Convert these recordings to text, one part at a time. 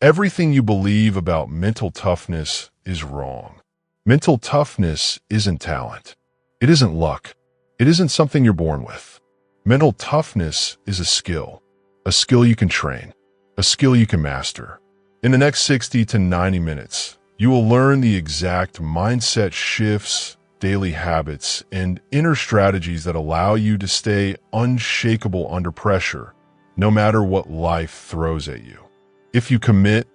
Everything you believe about mental toughness is wrong. Mental toughness isn't talent. It isn't luck. It isn't something you're born with. Mental toughness is a skill you can train, a skill you can master. In the next 60 to 90 minutes, you will learn the exact mindset shifts, daily habits, and inner strategies that allow you to stay unshakable under pressure, no matter what life throws at you. If you commit,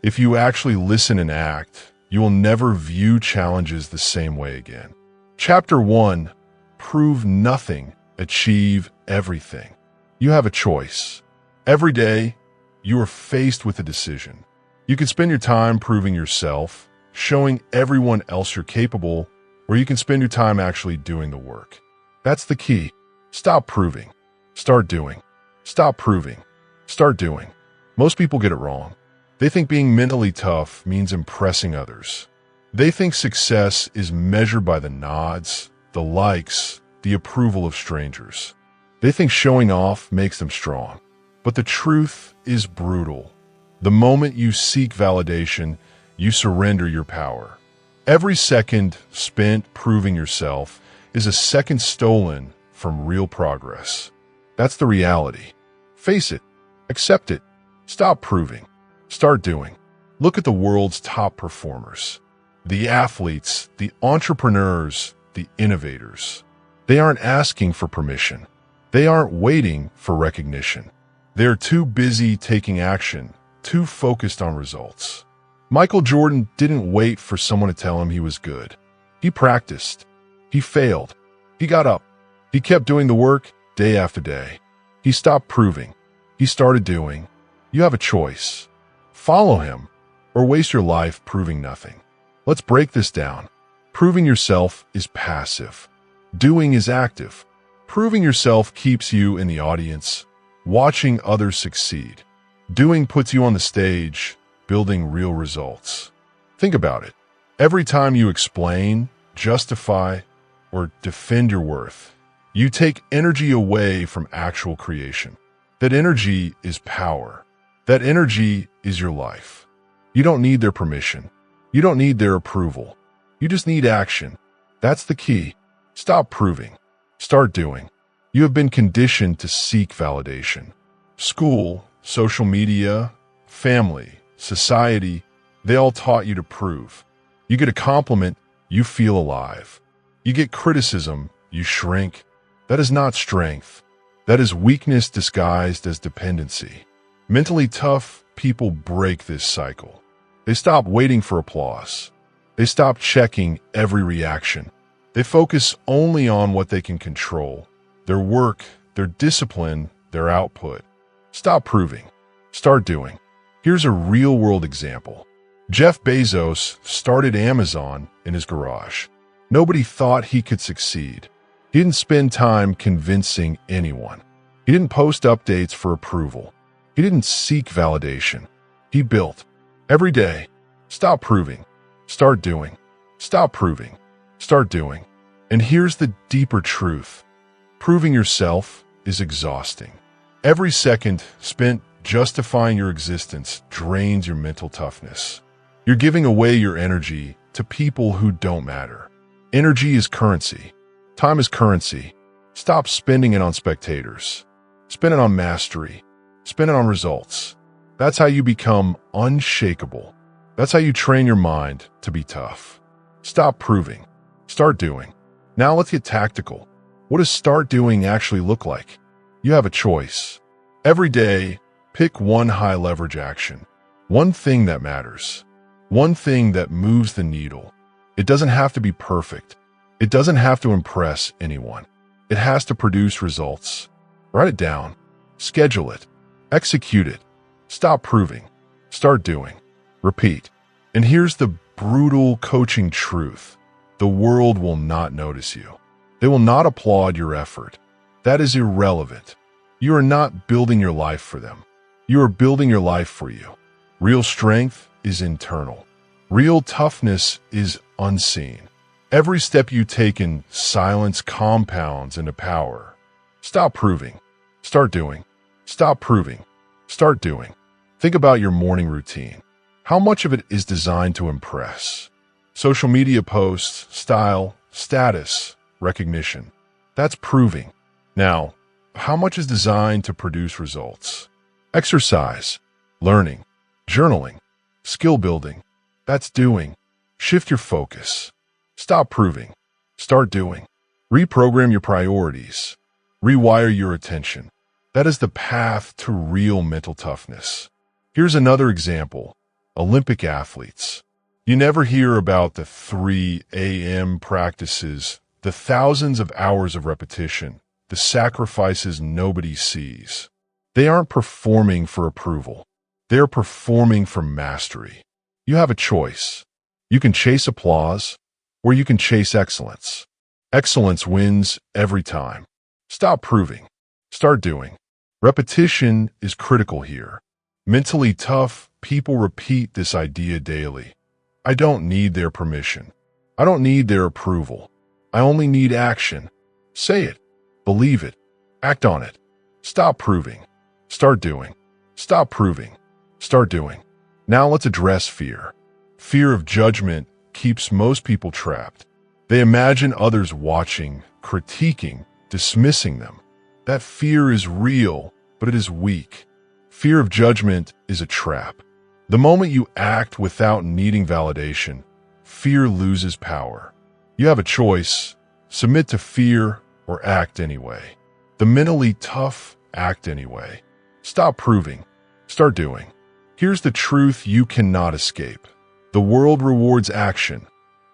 if you actually listen and act, you will never view challenges the same way again. Chapter 1, Prove Nothing, Achieve Everything. You have a choice. Every day, you are faced with a decision. You can spend your time proving yourself, showing everyone else you're capable, or you can spend your time actually doing the work. That's the key. Stop proving. Start doing. Stop proving. Start doing. Most people get it wrong. They think being mentally tough means impressing others. They think success is measured by the nods, the likes, the approval of strangers. They think showing off makes them strong. But the truth is brutal. The moment you seek validation, you surrender your power. Every second spent proving yourself is a second stolen from real progress. That's the reality. Face it. Accept it. Stop proving. Start doing. Look at the world's top performers. The athletes, the entrepreneurs, the innovators. They aren't asking for permission. They aren't waiting for recognition. They're too busy taking action, too focused on results. Michael Jordan didn't wait for someone to tell him he was good. He practiced. He failed. He got up. He kept doing the work day after day. He stopped proving. He started doing. You have a choice. Follow him or waste your life proving nothing. Let's break this down. Proving yourself is passive. Doing is active. Proving yourself keeps you in the audience, watching others succeed. Doing puts you on the stage, building real results. Think about it. Every time you explain, justify, or defend your worth, you take energy away from actual creation. That energy is power. That energy is your life. You don't need their permission. You don't need their approval. You just need action. That's the key. Stop proving. Start doing. You have been conditioned to seek validation. School, social media, family, society, they all taught you to prove. You get a compliment, you feel alive. You get criticism, you shrink. That is not strength. That is weakness disguised as dependency. Mentally tough people break this cycle. They stop waiting for applause. They stop checking every reaction. They focus only on what they can control. Their work, their discipline, their output. Stop proving. Start doing. Here's a real-world example. Jeff Bezos started Amazon in his garage. Nobody thought he could succeed. He didn't spend time convincing anyone. He didn't post updates for approval. He didn't seek validation. He built. Every day. Stop proving. Start doing. Stop proving. Start doing. And here's the deeper truth. Proving yourself is exhausting. Every second spent justifying your existence drains your mental toughness. You're giving away your energy to people who don't matter. Energy is currency. Time is currency. Stop spending it on spectators. Spend it on mastery. Spend it on results. That's how you become unshakable. That's how you train your mind to be tough. Stop proving. Start doing. Now let's get tactical. What does start doing actually look like? You have a choice. Every day, pick one high leverage action. One thing that matters. One thing that moves the needle. It doesn't have to be perfect. It doesn't have to impress anyone. It has to produce results. Write it down. Schedule it. Execute it. Stop proving. Start doing. Repeat. And here's the brutal coaching truth. The world will not notice you. They will not applaud your effort. That is irrelevant. You are not building your life for them. You are building your life for you. Real strength is internal. Real toughness is unseen. Every step you take in silence compounds into power. Stop proving. Start doing. Stop proving. Start doing. Think about your morning routine. How much of it is designed to impress? Social media posts, style, status, recognition. That's proving. Now, how much is designed to produce results? Exercise, learning, journaling, skill building. That's doing. Shift your focus. Stop proving. Start doing. Reprogram your priorities. Rewire your attention. That is the path to real mental toughness. Here's another example. Olympic athletes. You never hear about the 3 a.m. practices, the thousands of hours of repetition, the sacrifices nobody sees. They aren't performing for approval. They're performing for mastery. You have a choice. You can chase applause, or you can chase excellence. Excellence wins every time. Stop proving. Start doing. Repetition is critical here. Mentally tough people repeat this idea daily. I don't need their permission. I don't need their approval. I only need action. Say it. Believe it. Act on it. Stop proving. Start doing. Stop proving. Start doing. Now let's address fear. Fear of judgment keeps most people trapped. They imagine others watching, critiquing, dismissing them. That fear is real, but it is weak. Fear of judgment is a trap. The moment you act without needing validation, fear loses power. You have a choice: submit to fear or act anyway. The mentally tough act anyway. Stop proving. Start doing. Here's the truth you cannot escape. The world rewards action,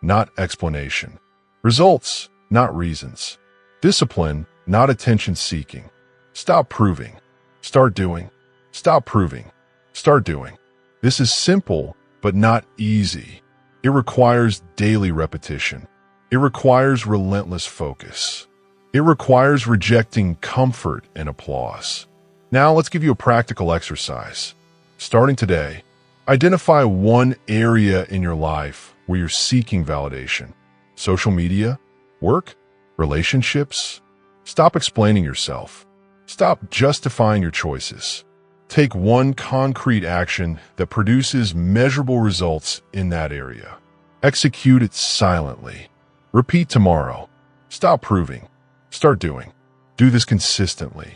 not explanation. Results, not reasons. Discipline, not attention-seeking. Stop proving. Start doing. Stop proving. Start doing. This is simple, but not easy. It requires daily repetition. It requires relentless focus. It requires rejecting comfort and applause. Now let's give you a practical exercise. Starting today, identify one area in your life where you're seeking validation. Social media, work, relationships. Stop explaining yourself. Stop justifying your choices. Take one concrete action that produces measurable results in that area. Execute it silently. Repeat tomorrow. Stop proving. Start doing. Do this consistently.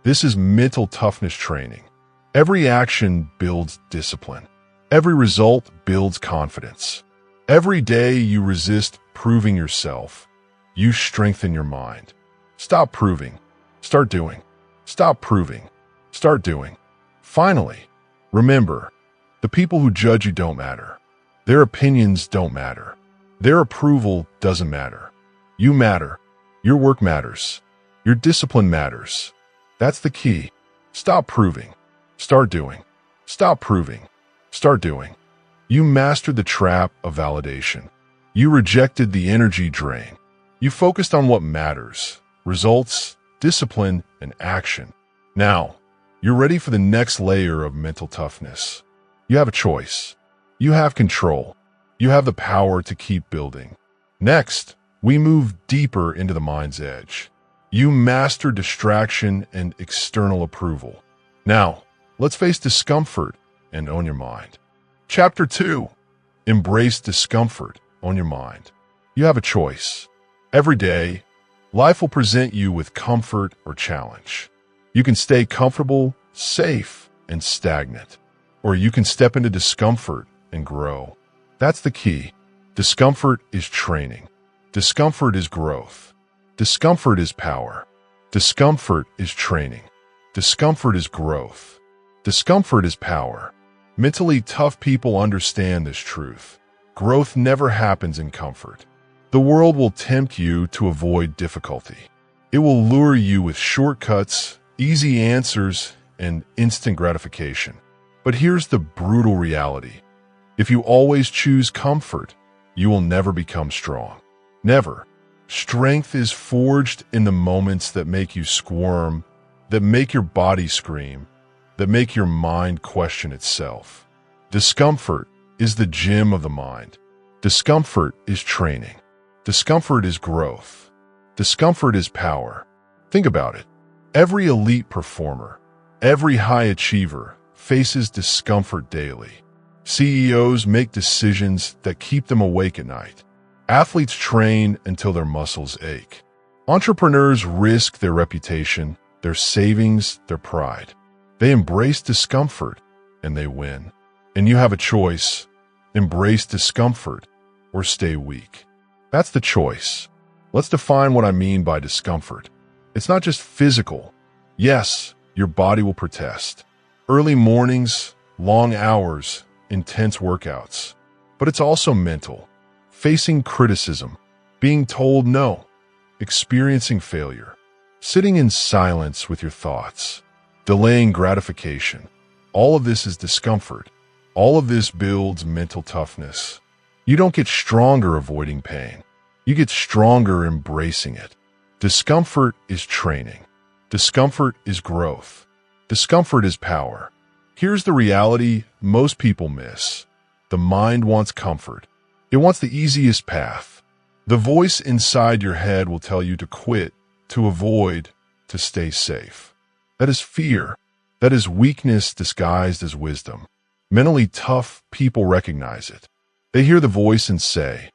This is mental toughness training. Every action builds discipline. Every result builds confidence. Every day you resist proving yourself, you strengthen your mind. Stop proving. Start doing. Stop proving. Start doing. Finally, remember, the people who judge you don't matter. Their opinions don't matter. Their approval doesn't matter. You matter. Your work matters. Your discipline matters. That's the key. Stop proving. Start doing. Stop proving. Start doing. You mastered the trap of validation. You rejected the energy drain. You focused on what matters: results, discipline, and action. Now, you're ready for the next layer of mental toughness. You have a choice. You have control. You have the power to keep building. Next, we move deeper into the mind's edge. You master distraction and external approval. Now, let's face discomfort and own your mind. Chapter 2. Embrace discomfort. Own your mind. You have a choice. Every day, life will present you with comfort or challenge. You can stay comfortable, safe, and stagnant, or you can step into discomfort and grow. That's the key. Discomfort is training. Discomfort is growth. Discomfort is power. Discomfort is training. Discomfort is growth. Discomfort is power. Mentally tough people understand this truth. Growth never happens in comfort. The world will tempt you to avoid difficulty. It will lure you with shortcuts, easy answers, and instant gratification. But here's the brutal reality. If you always choose comfort, you will never become strong. Never. Strength is forged in the moments that make you squirm, that make your body scream, that make your mind question itself. Discomfort is the gym of the mind. Discomfort is training. Discomfort is growth. Discomfort is power. Think about it. Every elite performer, every high achiever faces discomfort daily. CEOs make decisions that keep them awake at night. Athletes train until their muscles ache. Entrepreneurs risk their reputation, their savings, their pride. They embrace discomfort, and they win. And you have a choice: embrace discomfort or stay weak. That's the choice. Let's define what I mean by discomfort. It's not just physical. Yes, your body will protest. Early mornings, long hours, intense workouts. But it's also mental. Facing criticism, being told no, experiencing failure, sitting in silence with your thoughts, delaying gratification. All of this is discomfort. All of this builds mental toughness. You don't get stronger avoiding pain. You get stronger embracing it. Discomfort is training. Discomfort is growth. Discomfort is power. Here's the reality most people miss. The mind wants comfort. It wants the easiest path. The voice inside your head will tell you to quit, to avoid, to stay safe. That is fear. That is weakness disguised as wisdom. Mentally tough people recognize it. They hear the voice and say,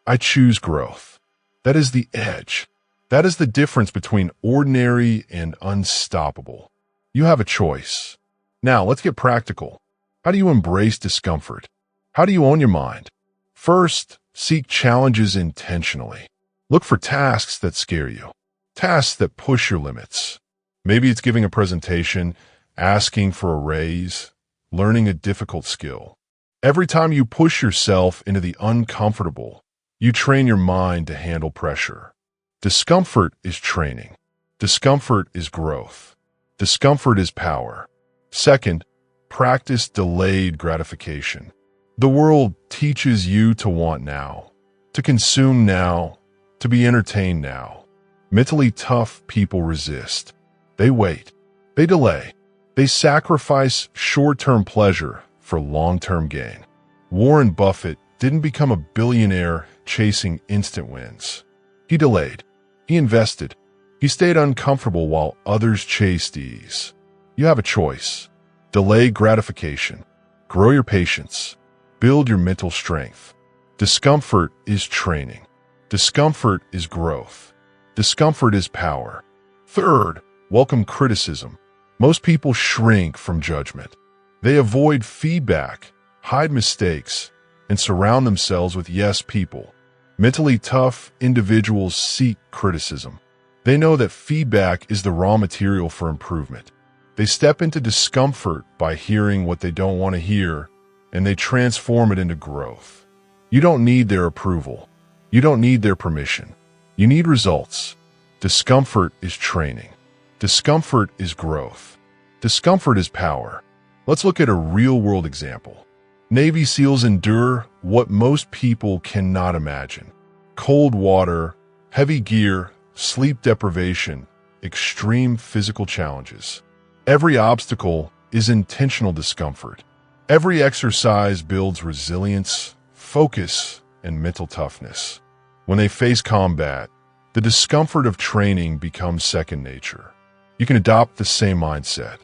I choose growth. That is the edge. That is the difference between ordinary and unstoppable. You have a choice. Now, let's get practical. How do you embrace discomfort? How do you own your mind? First, seek challenges intentionally. Look for tasks that scare you, tasks that push your limits. Maybe it's giving a presentation, asking for a raise, learning a difficult skill. Every time you push yourself into the uncomfortable, you train your mind to handle pressure. Discomfort is training. Discomfort is growth. Discomfort is power. Second, practice delayed gratification. The world teaches you to want now, to consume now, to be entertained now. Mentally tough people resist. They wait. They delay. They sacrifice short-term pleasure for long-term gain. Warren Buffett didn't become a billionaire chasing instant wins. He delayed. He invested. He stayed uncomfortable while others chased ease. You have a choice. Delay gratification. Grow your patience. Build your mental strength. Discomfort is training. Discomfort is growth. Discomfort is power. Third, welcome criticism. Most people shrink from judgment. They avoid feedback, hide mistakes, and surround themselves with yes people. Mentally tough individuals seek criticism. They know that feedback is the raw material for improvement. They step into discomfort by hearing what they don't want to hear, and they transform it into growth. You don't need their approval. You don't need their permission. You need results. Discomfort is training. Discomfort is growth. Discomfort is power. Let's look at a real-world example. Navy SEALs endure what most people cannot imagine. Cold water, heavy gear, sleep deprivation, extreme physical challenges. Every obstacle is intentional discomfort. Every exercise builds resilience, focus, and mental toughness. When they face combat, the discomfort of training becomes second nature. You can adopt the same mindset.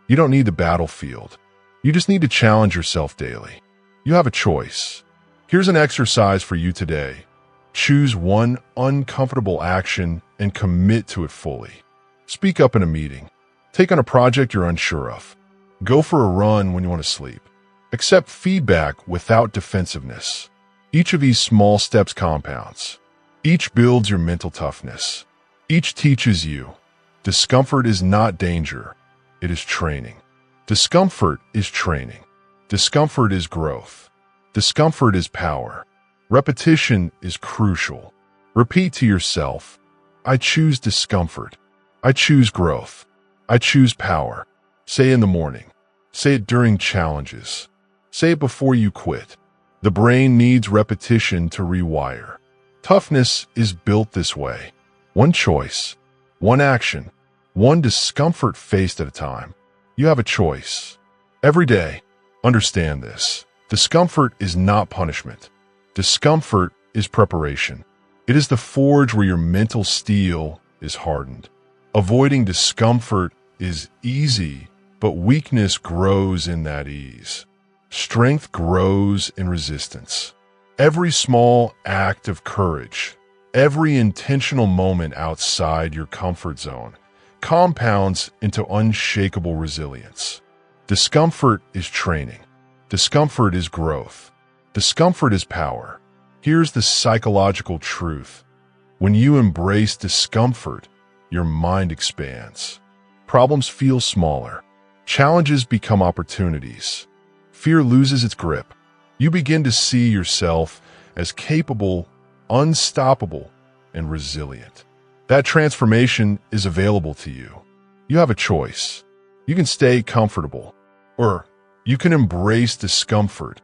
You don't need the battlefield. You just need to challenge yourself daily. You have a choice. Here's an exercise for you today. Choose one uncomfortable action and commit to it fully. Speak up in a meeting. Take on a project you're unsure of. Go for a run when you want to sleep. Accept feedback without defensiveness. Each of these small steps compounds. Each builds your mental toughness. Each teaches you. Discomfort is not danger. It is training. Discomfort is training. Discomfort is growth. Discomfort is power. Repetition is crucial. Repeat to yourself, I choose discomfort. I choose growth. I choose power. Say in the morning. Say it during challenges. Say it before you quit. The brain needs repetition to rewire. Toughness is built this way. One choice, one action, one discomfort faced at a time. You have a choice. Every day, understand this. Discomfort is not punishment. Discomfort is preparation. It is the forge where your mental steel is hardened. Avoiding discomfort is easy, but weakness grows in that ease. Strength grows in resistance. Every small act of courage, every intentional moment outside your comfort zone, compounds into unshakable resilience. Discomfort is training. Discomfort is growth. Discomfort is power. Here's the psychological truth. When you embrace discomfort, your mind expands. Problems feel smaller. Challenges become opportunities. Fear loses its grip. You begin to see yourself as capable, unstoppable, and resilient. That transformation is available to you. You have a choice. You can stay comfortable, or you can embrace discomfort,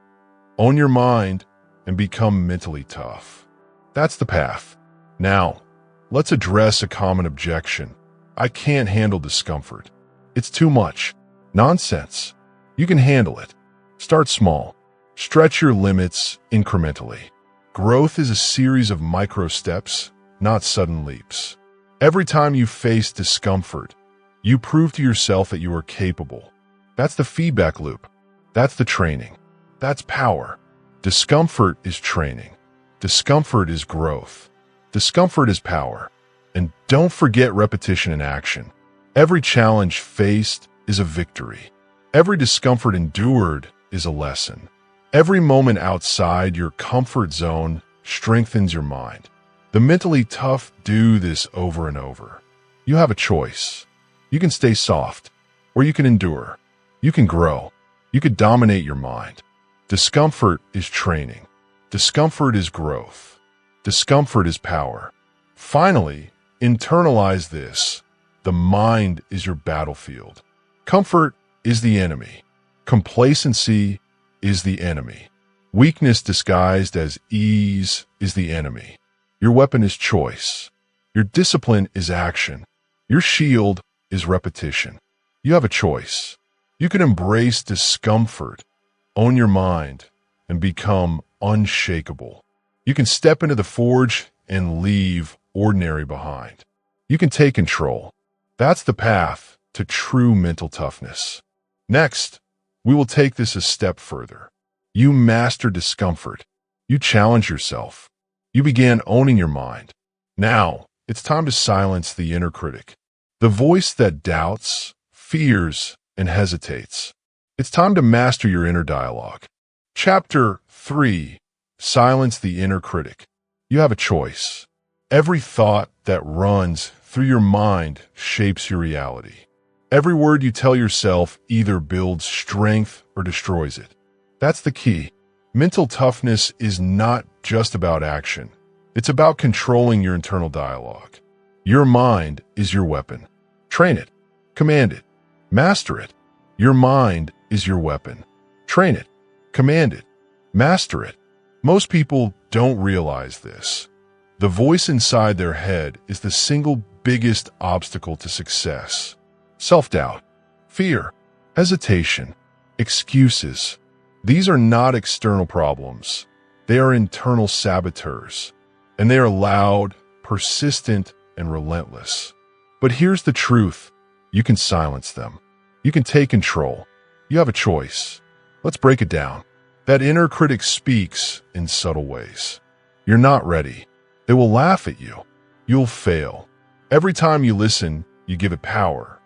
own your mind, and become mentally tough. That's the path. Now, let's address a common objection. I can't handle discomfort. It's too much. Nonsense. You can handle it. Start small. Stretch your limits incrementally. Growth is a series of micro steps, not sudden leaps. Every time you face discomfort, you prove to yourself that you are capable. That's the feedback loop. That's the training. That's power. Discomfort is training. Discomfort is growth. Discomfort is power. And don't forget repetition in action. Every challenge faced is a victory. Every discomfort endured is a lesson. Every moment outside your comfort zone strengthens your mind. The mentally tough do this over and over. You have a choice. You can stay soft, or you can endure. You can grow. You can dominate your mind. Discomfort is training. Discomfort is growth. Discomfort is power. Finally, internalize this. The mind is your battlefield. Comfort is the enemy. Complacency is the enemy. Weakness disguised as ease is the enemy. Your weapon is choice. Your discipline is action. Your shield is repetition. You have a choice. You can embrace discomfort, own your mind, and become unshakable. You can step into the forge and leave ordinary behind. You can take control. That's the path to true mental toughness. Next, we will take this a step further. You master discomfort. You challenge yourself. You began owning your mind. Now, it's time to silence the inner critic, the voice that doubts, fears, and hesitates. It's time to master your inner dialogue. Chapter 3. Silence the inner critic. You have a choice. Every thought that runs through your mind shapes your reality. Every word you tell yourself either builds strength or destroys it. That's the key. Mental toughness is not just about action. It's about controlling your internal dialogue. Your mind is your weapon. Train it. Command it. Master it. Your mind is your weapon. Train it. Command it. Master it. Most people don't realize this. The voice inside their head is the single biggest obstacle to success. Self-doubt, fear, hesitation, excuses. These are not external problems. They are internal saboteurs. And they are loud, persistent, and relentless. But here's the truth. You can silence them. You can take control. You have a choice. Let's break it down. That inner critic speaks in subtle ways. You're not ready. They will laugh at you. You'll fail. Every time you listen, you give it power.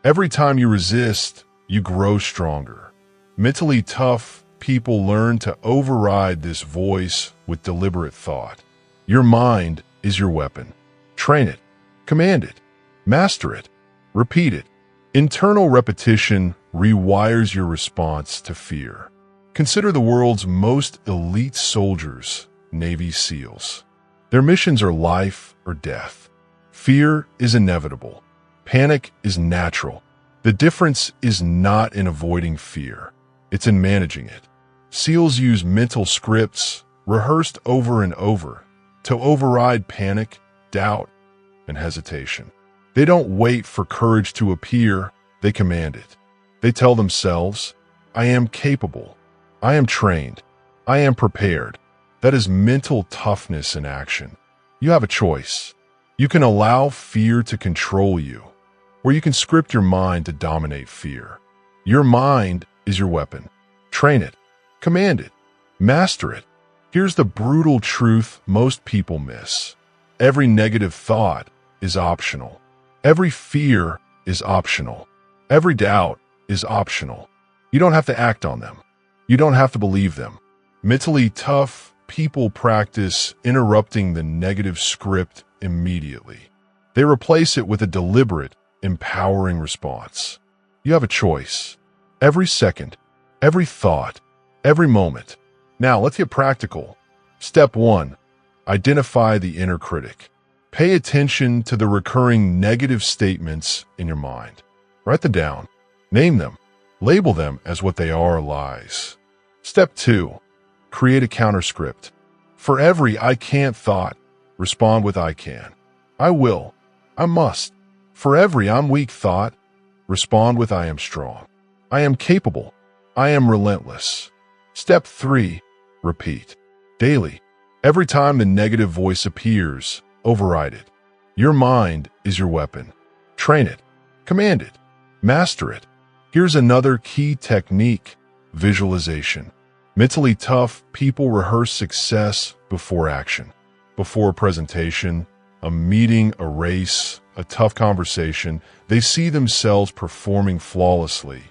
Every time you resist, you grow stronger. Mentally tough people learn to override this voice with deliberate thought. Your mind is your weapon. Train it. Command it. Master it. Repeat it. Internal repetition rewires your response to fear. Consider the world's most elite soldiers, Navy SEALs. Their missions are life or death. Fear is inevitable. Panic is natural. The difference is not in avoiding fear. It's in managing it. SEALs use mental scripts, rehearsed over and over, to override panic, doubt, and hesitation. They don't wait for courage to appear, they command it. They tell themselves, I am capable. I am trained. I am prepared. That is mental toughness in action. You have a choice. You can allow fear to control you, or you can script your mind to dominate fear. Your mind is your weapon. Train it, command it, master it. Here's the brutal truth most people miss. Every negative thought is optional. Every fear is optional. Every doubt is optional. You don't have to act on them. You don't have to believe them. Mentally tough people practice interrupting the negative script immediately. They replace it with a deliberate, empowering response. You have a choice. Every second, every thought, every moment. Now, let's get practical. Step 1. Identify the inner critic. Pay attention to the recurring negative statements in your mind. Write them down. Name them. Label them as what they are, lies. Step 2. Create a counterscript. For every I can't thought, respond with I can. I will. I must. For every I'm weak thought, respond with I am strong. I am capable. I am relentless. Step 3. Repeat. Daily. Every time the negative voice appears, override it. Your mind is your weapon. Train it. Command it. Master it. Here's another key technique: visualization. Mentally tough people rehearse success before action. Before a presentation, a meeting, a race, a tough conversation, they see themselves performing flawlessly.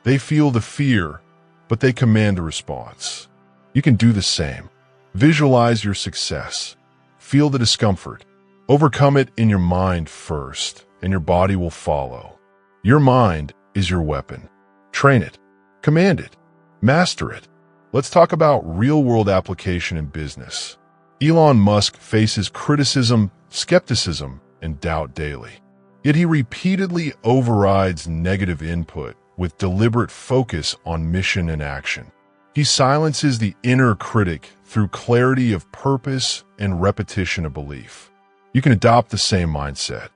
They feel the fear, but they command a response. You can do the same. Visualize your success. Feel the discomfort. Overcome it in your mind first, and your body will follow. Your mind is your weapon. Train it. Command it. Master it. Let's talk about real-world application in business. Elon Musk faces criticism, skepticism, and doubt daily. Yet he repeatedly overrides negative input with deliberate focus on mission and action. He silences the inner critic through clarity of purpose and repetition of belief. You can adopt the same mindset.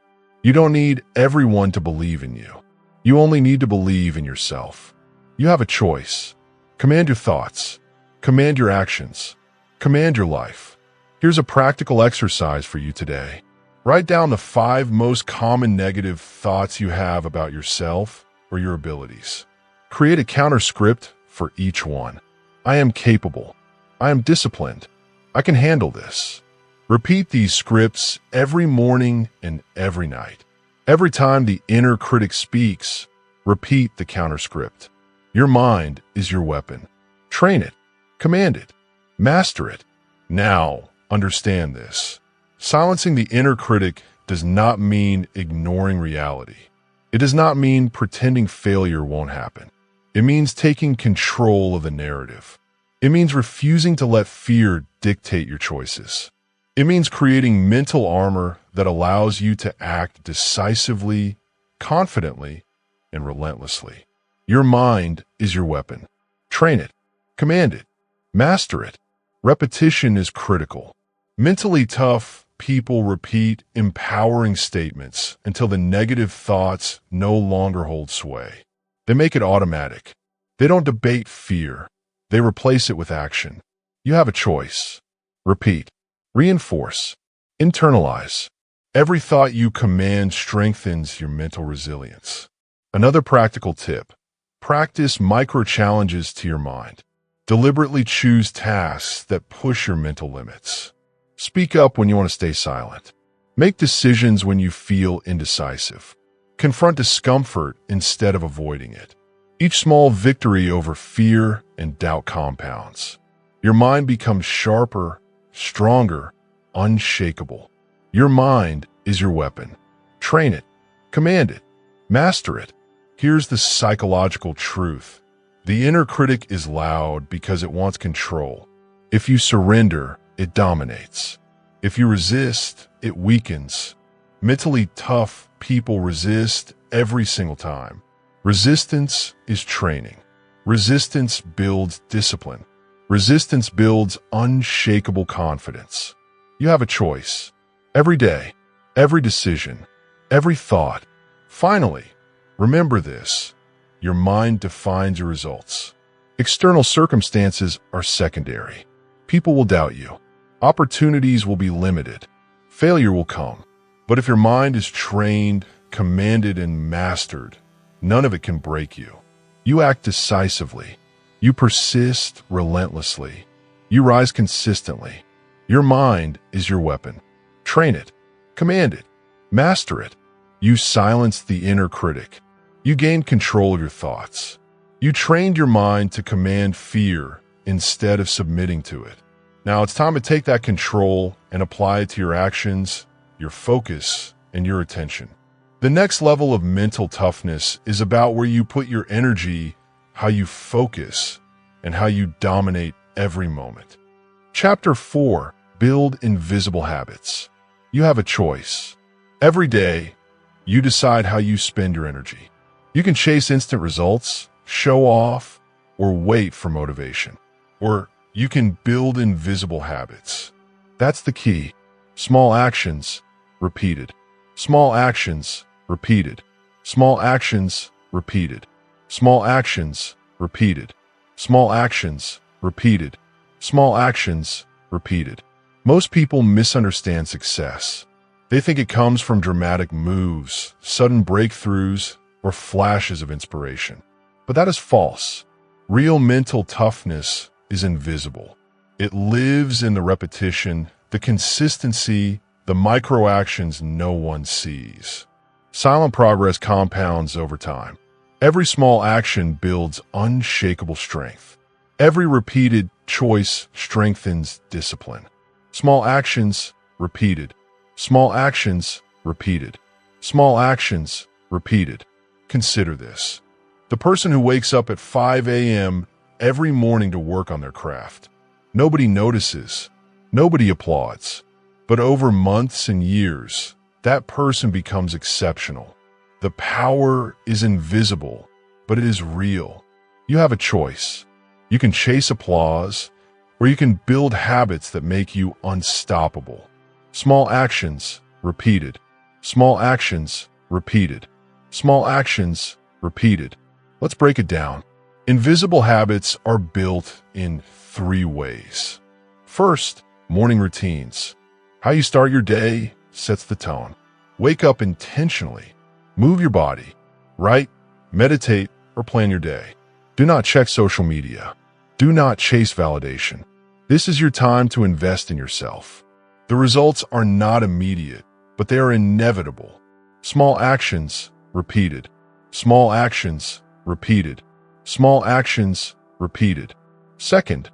You don't need everyone to believe in you. You only need to believe in yourself. You have a choice. Command your thoughts. Command your actions. Command your life. Here's a practical exercise for you today. Write down the 5 most common negative thoughts you have about yourself or your abilities. Create a counterscript for each one. I am capable. I am disciplined. I can handle this. Repeat these scripts every morning and every night. Every time the inner critic speaks, repeat the counterscript. Your mind is your weapon. Train it. Command it. Master it. Now, understand this. Silencing the inner critic does not mean ignoring reality. It does not mean pretending failure won't happen. It means taking control of the narrative. It means refusing to let fear dictate your choices. It means creating mental armor that allows you to act decisively, confidently, and relentlessly. Your mind is your weapon. Train it. Command it. Master it. Repetition is critical. Mentally tough people repeat empowering statements until the negative thoughts no longer hold sway. They make it automatic. They don't debate fear. They replace it with action. You have a choice. Repeat. Reinforce. Internalize. Every thought you command strengthens your mental resilience. Another practical tip: practice micro-challenges to your mind. Deliberately choose tasks that push your mental limits. Speak up when you want to stay silent. Make decisions when you feel indecisive. Confront discomfort instead of avoiding it. Each small victory over fear and doubt compounds. Your mind becomes sharper, stronger, unshakable. Your mind is your weapon. Train it. Command it. Master it. Here's the psychological truth. The inner critic is loud because it wants control. If you surrender, it dominates. If you resist, it weakens. Mentally tough people resist every single time. Resistance is training. Resistance builds discipline. Resistance builds unshakable confidence. You have a choice. Every day, every decision, every thought. Finally, remember this: your mind defines your results. External circumstances are secondary. People will doubt you. Opportunities will be limited. Failure will come. But if your mind is trained, commanded, and mastered, none of it can break you. You act decisively. You persist relentlessly. You rise consistently. Your mind is your weapon. Train it. Command it. Master it. You silence the inner critic. You gain control of your thoughts. You trained your mind to command fear instead of submitting to it. Now it's time to take that control and apply it to your actions, your focus, and your attention. The next level of mental toughness is about where you put your energy, how you focus, and how you dominate every moment. Chapter 4. Build invisible habits. You have a choice. Every day, you decide how you spend your energy. You can chase instant results, show off, or wait for motivation. Or you can build invisible habits. That's the key. Small actions, repeated. Small actions, repeated. Small actions, repeated. Small actions, repeated. Small actions, repeated. Small actions, repeated. Most people misunderstand success. They think it comes from dramatic moves, sudden breakthroughs, or flashes of inspiration. But that is false. Real mental toughness is invisible. It lives in the repetition, the consistency, the micro actions no one sees. Silent progress compounds over time. Every small action builds unshakable strength. Every repeated choice strengthens discipline. Small actions, repeated. Small actions, repeated. Small actions, repeated. Consider this. The person who wakes up at 5 a.m. every morning to work on their craft. Nobody notices. Nobody applauds. But over months and years, that person becomes exceptional. The power is invisible, but it is real. You have a choice. You can chase applause, or you can build habits that make you unstoppable. Small actions, repeated. Small actions, repeated. Small actions, repeated. Let's break it down. Invisible habits are built in 3 ways. First, morning routines. How you start your day sets the tone. Wake up intentionally. Move your body. Write, meditate, or plan your day. Do not check social media. Do not chase validation. This is your time to invest in yourself. The results are not immediate, but they are inevitable. Small actions, repeated. Small actions, repeated. Small actions, repeated. Second,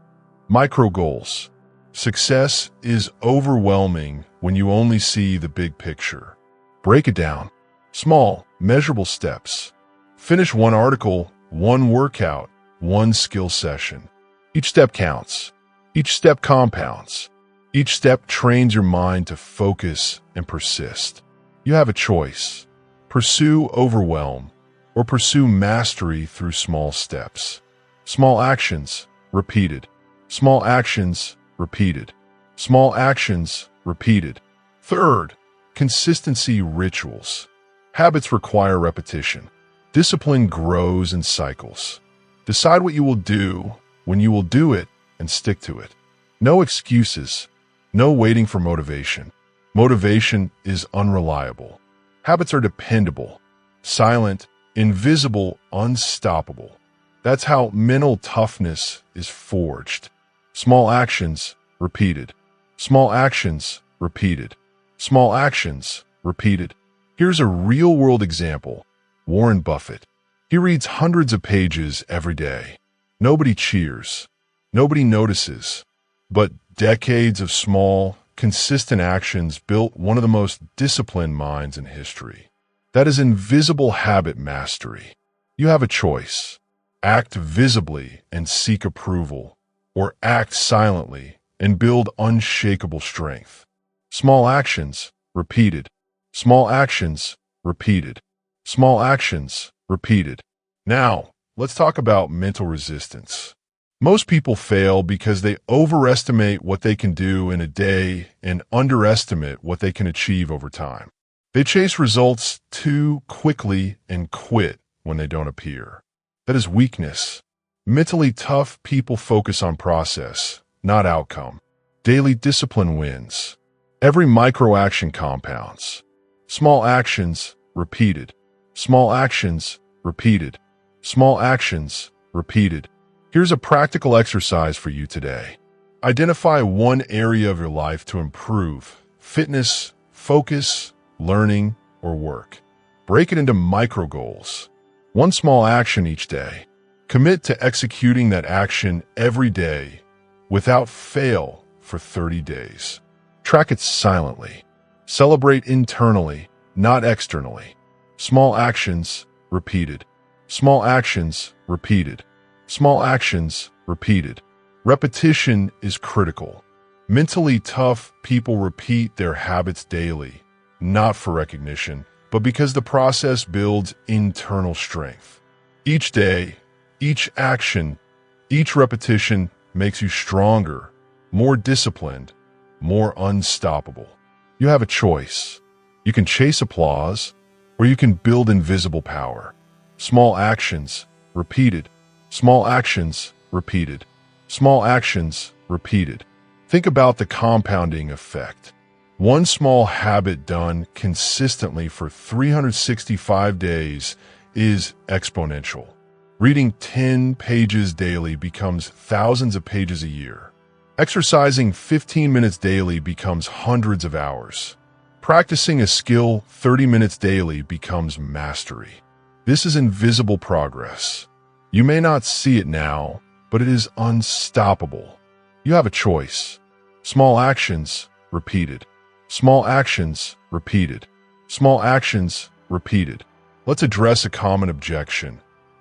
micro goals. Success is overwhelming when you only see the big picture. Break it down. Small, measurable steps. Finish 1 article, 1 workout, 1 skill session. Each step counts. Each step compounds. Each step trains your mind to focus and persist. You have a choice. Pursue overwhelm or pursue mastery through small steps. Small actions, repeated. Small actions, repeated. Small actions, repeated. Third, consistency rituals. Habits require repetition. Discipline grows in cycles. Decide what you will do, when you will do it, and stick to it. No excuses. No waiting for motivation. Motivation is unreliable. Habits are dependable, silent, invisible, unstoppable. That's how mental toughness is forged. Small actions, repeated. Small actions, repeated. Small actions, repeated. Here's a real-world example. Warren Buffett. He reads hundreds of pages every day. Nobody cheers. Nobody notices. But decades of small, consistent actions built one of the most disciplined minds in history. That is invisible habit mastery. You have a choice. Act visibly and seek approval, or act silently and build unshakable strength. Small actions, repeated. Small actions, repeated. Small actions, repeated. Now, let's talk about mental resistance. Most people fail because they overestimate what they can do in a day and underestimate what they can achieve over time. They chase results too quickly and quit when they don't appear. That is weakness. Mentally tough people focus on process, not outcome. Daily discipline wins. Every micro-action compounds. Small actions, repeated. Small actions, repeated. Small actions, repeated. Here's a practical exercise for you today. Identify one area of your life to improve: fitness, focus, learning, or work. Break it into micro goals. One small action each day. Commit to executing that action every day without fail for 30 days. Track it silently. Celebrate internally, not externally. Small actions, repeated. Small actions, repeated. Small actions, repeated. Repetition is critical. Mentally tough people repeat their habits daily, not for recognition, but because the process builds internal strength. Each day, each action, each repetition makes you stronger, more disciplined, more unstoppable. You have a choice. You can chase applause, or you can build invisible power. Small actions, repeated. Small actions, repeated. Small actions, repeated. Think about the compounding effect. One small habit done consistently for 365 days is exponential. Reading 10 pages daily becomes thousands of pages a year. Exercising 15 minutes daily becomes hundreds of hours. Practicing a skill 30 minutes daily becomes mastery. This is invisible progress. You may not see it now, but it is unstoppable. You have a choice. Small actions, repeated. Small actions, repeated. Small actions, repeated. Let's address a common objection.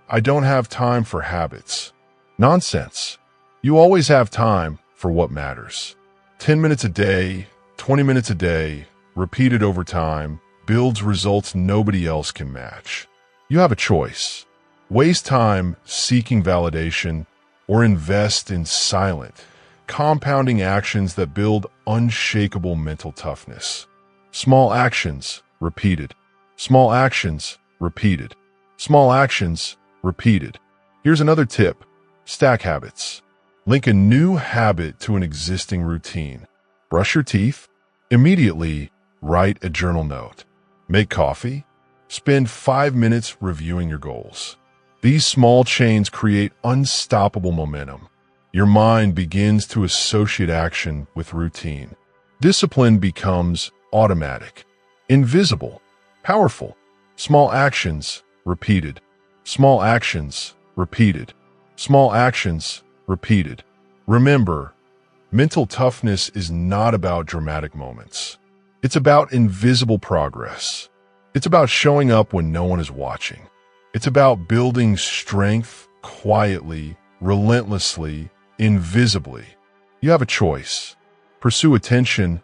I don't have time for habits. Nonsense. You always have time for what matters. 10 minutes a day, 20 minutes a day, repeated over time, builds results nobody else can match. You have a choice. Waste time seeking validation or invest in silent, compounding actions that build unshakable mental toughness. Small actions, repeated. Small actions, repeated. Small actions, repeated. Here's another tip. Stack habits. Link a new habit to an existing routine. Brush your teeth. Immediately, write a journal note. Make coffee. Spend 5 minutes reviewing your goals. These small chains create unstoppable momentum. Your mind begins to associate action with routine. Discipline becomes automatic, invisible, powerful. Small actions, repeated. Small actions, repeated. Small actions, repeated. Remember, mental toughness is not about dramatic moments. It's about invisible progress. It's about showing up when no one is watching. It's about building strength quietly, relentlessly, invisibly. You have a choice. Pursue attention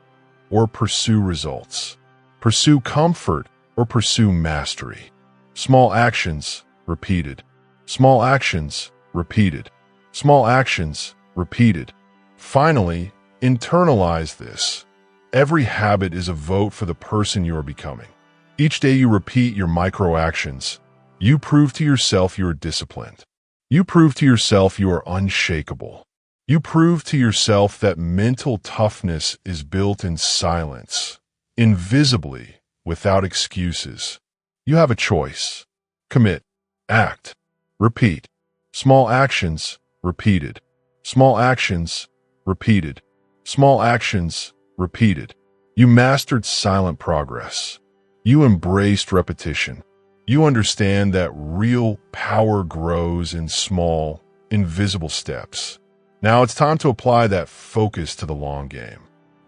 or pursue results. Pursue comfort or pursue mastery. Small actions, repeated. Small actions, repeated. Small actions, repeated. Finally, internalize this. Every habit is a vote for the person you are becoming. Each day you repeat your micro actions, you prove to yourself you are disciplined. You prove to yourself you are unshakable. You prove to yourself that mental toughness is built in silence, invisibly, without excuses. You have a choice. Commit. Act. Repeat. Small actions, repeated. Small actions, repeated. Small actions, repeated. You mastered silent progress. You embraced repetition. You understand that real power grows in small, invisible steps. Now it's time to apply that focus to the long game.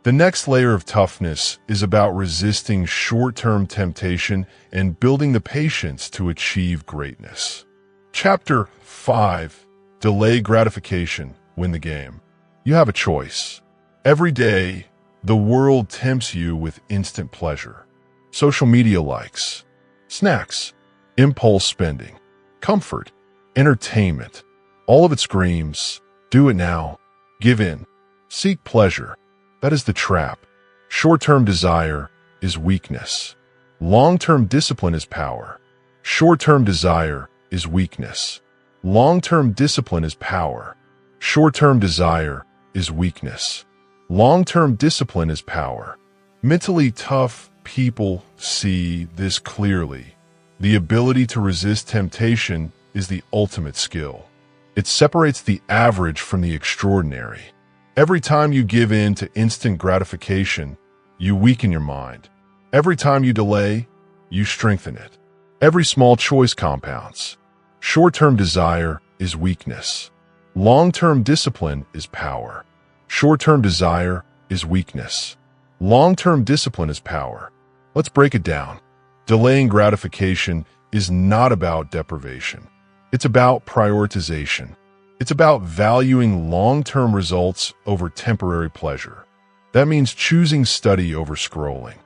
The next layer of toughness is about resisting short-term temptation and building the patience to achieve greatness. Chapter 5. Delay gratification, win the game. You have a choice. Every day, the world tempts you with instant pleasure. Social media likes, snacks, impulse spending, comfort, entertainment. All of it screams, do it now, give in, seek pleasure. That is the trap. Short-term desire is weakness. Long-term discipline is power. Short-term desire is weakness. Long-term discipline is power. Short-term desire is weakness. Long-term discipline is power. Mentally tough people see this clearly. The ability to resist temptation is the ultimate skill. It separates the average from the extraordinary. Every time you give in to instant gratification, you weaken your mind. Every time you delay, you strengthen it. Every small choice compounds. Short-term desire is weakness. Long-term discipline is power. Short-term desire is weakness. Long-term discipline is power. Let's break it down. Delaying gratification is not about deprivation. It's about prioritization. It's about valuing long-term results over temporary pleasure. That means choosing study over scrolling,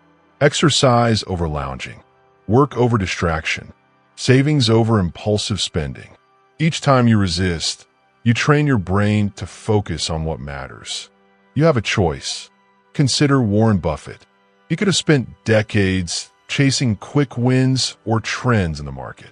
exercise over lounging, work over distraction, savings over impulsive spending. Each time you resist, you train your brain to focus on what matters. You have a choice. Consider Warren Buffett. He could have spent decades chasing quick wins or trends in the market.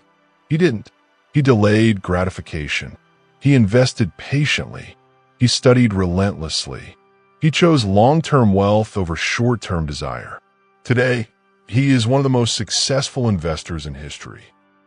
He didn't. He delayed gratification. He invested patiently. He studied relentlessly. He chose long-term wealth over short-term desire. Today, he is one of the most successful investors in history.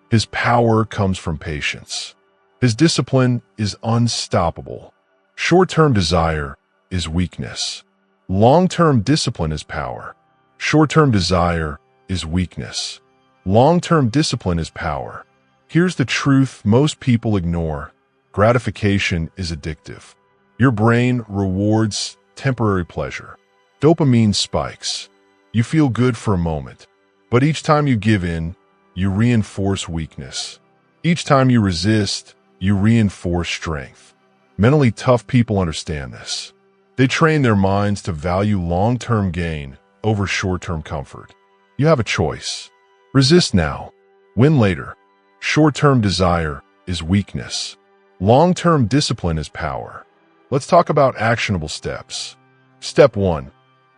His power comes from patience. His discipline is unstoppable. Short-term desire is weakness. Long-term discipline is power. Short-term desire is weakness. Long-term discipline is power. Here's the truth most people ignore. Gratification is addictive. Your brain rewards temporary pleasure. Dopamine spikes. You feel good for a moment, but each time you give in, you reinforce weakness. Each time you resist, you reinforce strength. Mentally tough people understand this. They train their minds to value long-term gain over short-term comfort. You have a choice. Resist now. Win later. Short-term desire is weakness. Long-term discipline is power. Let's talk about actionable steps. Step 1.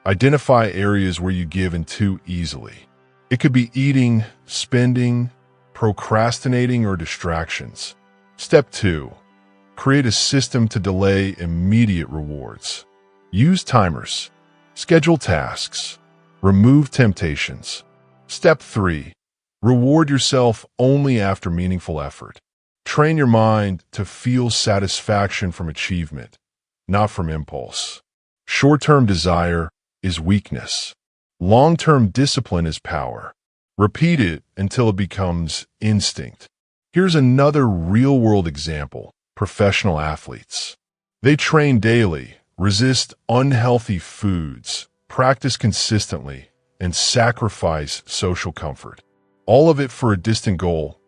Identify areas where you give in too easily. It could be eating, spending, procrastinating, or distractions. Step 2. Create a system to delay immediate rewards. Use timers. Schedule tasks. Remove temptations. Step 3. Reward yourself only after meaningful effort. Train your mind to feel satisfaction from achievement, not from impulse. Short-term desire is weakness. Long-term discipline is power. Repeat it until it becomes instinct. Here's another real-world example: professional athletes. They train daily, resist unhealthy foods, practice consistently, and sacrifice social comfort. All of it for a distant goal,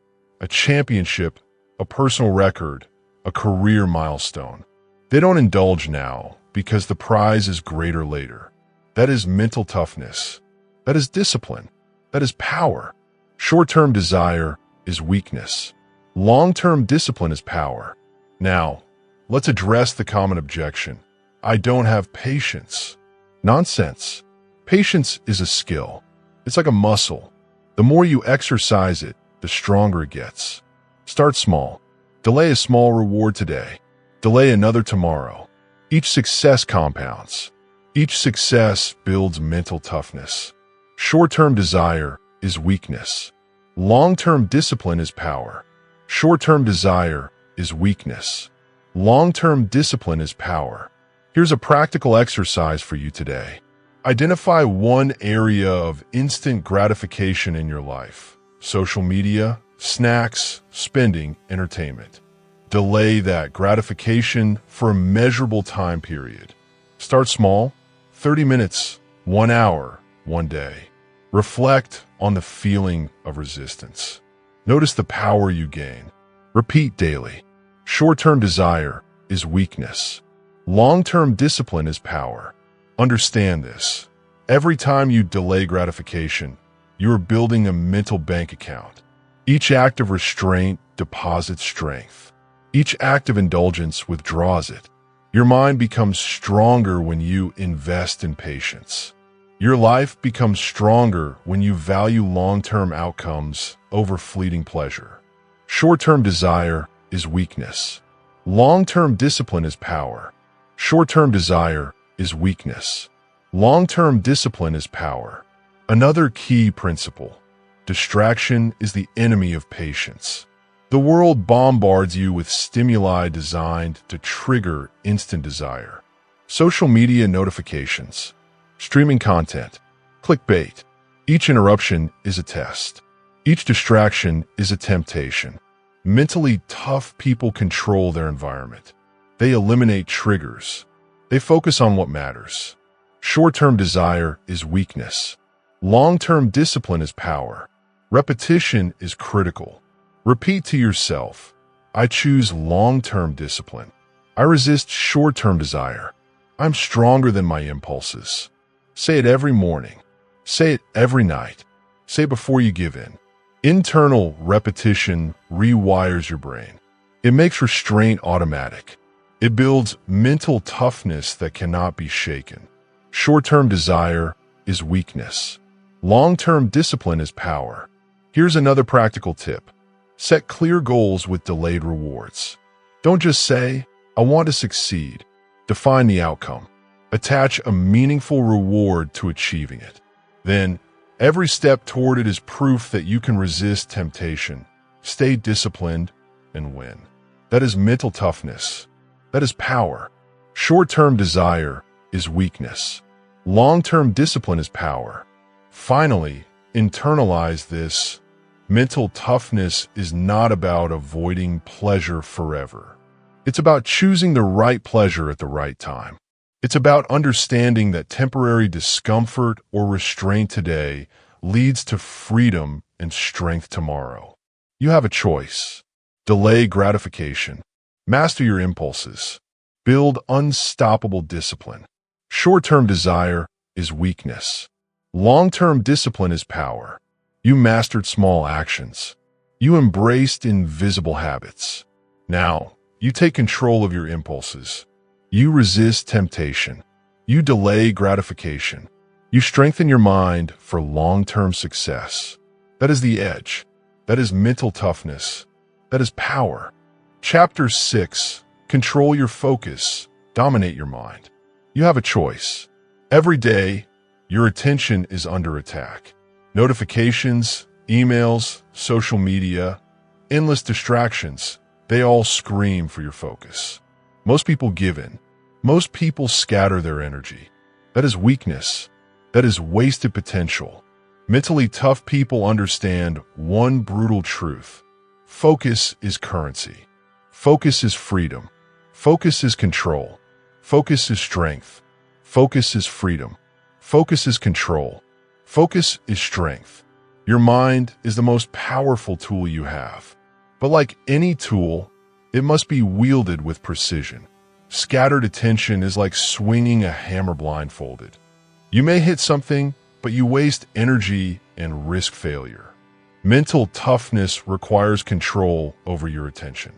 a championship, a personal record, a career milestone. They don't indulge now because the prize is greater later. That is mental toughness. That is discipline. That is power. Short-term desire is weakness. Long-term discipline is power. Now, let's address the common objection. I don't have patience. Nonsense. Patience is a skill. It's like a muscle. The more you exercise it, the stronger it gets. Start small. Delay a small reward today. Delay another tomorrow. Each success compounds. Each success builds mental toughness. Short-term desire is weakness. Long-term discipline is power. Short-term desire is weakness. Long-term discipline is power. Here's a practical exercise for you today. Identify one area of instant gratification in your life: social media, snacks, spending, entertainment. Delay that gratification for a measurable time period. Start small, 30 minutes, 1 hour, 1 day. Reflect on the feeling of resistance. Notice the power you gain. Repeat daily. Short-term desire is weakness. Long-term discipline is power. Understand this. Every time you delay gratification, you are building a mental bank account. Each act of restraint deposits strength. Each act of indulgence withdraws it. Your mind becomes stronger when you invest in patience. Your life becomes stronger when you value long-term outcomes over fleeting pleasure. Short-term desire is weakness. Long-term discipline is power. Short-term desire is weakness. Long-term discipline is power. Another key principle: distraction is the enemy of patience. The world bombards you with stimuli designed to trigger instant desire. Social media notifications, streaming content, clickbait. Each interruption is a test. Each distraction is a temptation. Mentally tough people control their environment. They eliminate triggers. They focus on what matters. Short-term desire is weakness. Long-term discipline is power. Repetition is critical. Repeat to yourself, I choose long-term discipline. I resist short-term desire. I'm stronger than my impulses. Say it every morning. Say it every night. Say it before you give in. Internal repetition rewires your brain. It makes restraint automatic. It builds mental toughness that cannot be shaken. Short-term desire is weakness. Long-term discipline is power. Here's another practical tip. Set clear goals with delayed rewards. Don't just say, I want to succeed. Define the outcome. Attach a meaningful reward to achieving it. Then, every step toward it is proof that you can resist temptation, stay disciplined, and win. That is mental toughness. That is power. Short-term desire is weakness. Long-term discipline is power. Finally, internalize this. Mental toughness is not about avoiding pleasure forever. It's about choosing the right pleasure at the right time. It's about understanding that temporary discomfort or restraint today leads to freedom and strength tomorrow. You have a choice. Delay gratification. Master your impulses. Build unstoppable discipline. Short-term desire is weakness. Long-term discipline is power. You mastered small actions. You embraced invisible habits. Now, you take control of your impulses. You resist temptation. You delay gratification. You strengthen your mind for long-term success. That is the edge. That is mental toughness. That is power. Chapter 6. Control your focus. Dominate your mind. You have a choice. Every day, your attention is under attack. Notifications, emails, social media, endless distractions, they all scream for your focus. Most people give in. Most people scatter their energy. That is weakness. That is wasted potential. Mentally tough people understand one brutal truth. Focus is currency. Focus is freedom. Focus is control. Focus is strength. Focus is freedom. Focus is control. Focus is strength. Your mind is the most powerful tool you have. But like any tool, it must be wielded with precision. Scattered attention is like swinging a hammer blindfolded. You may hit something, but you waste energy and risk failure. Mental toughness requires control over your attention.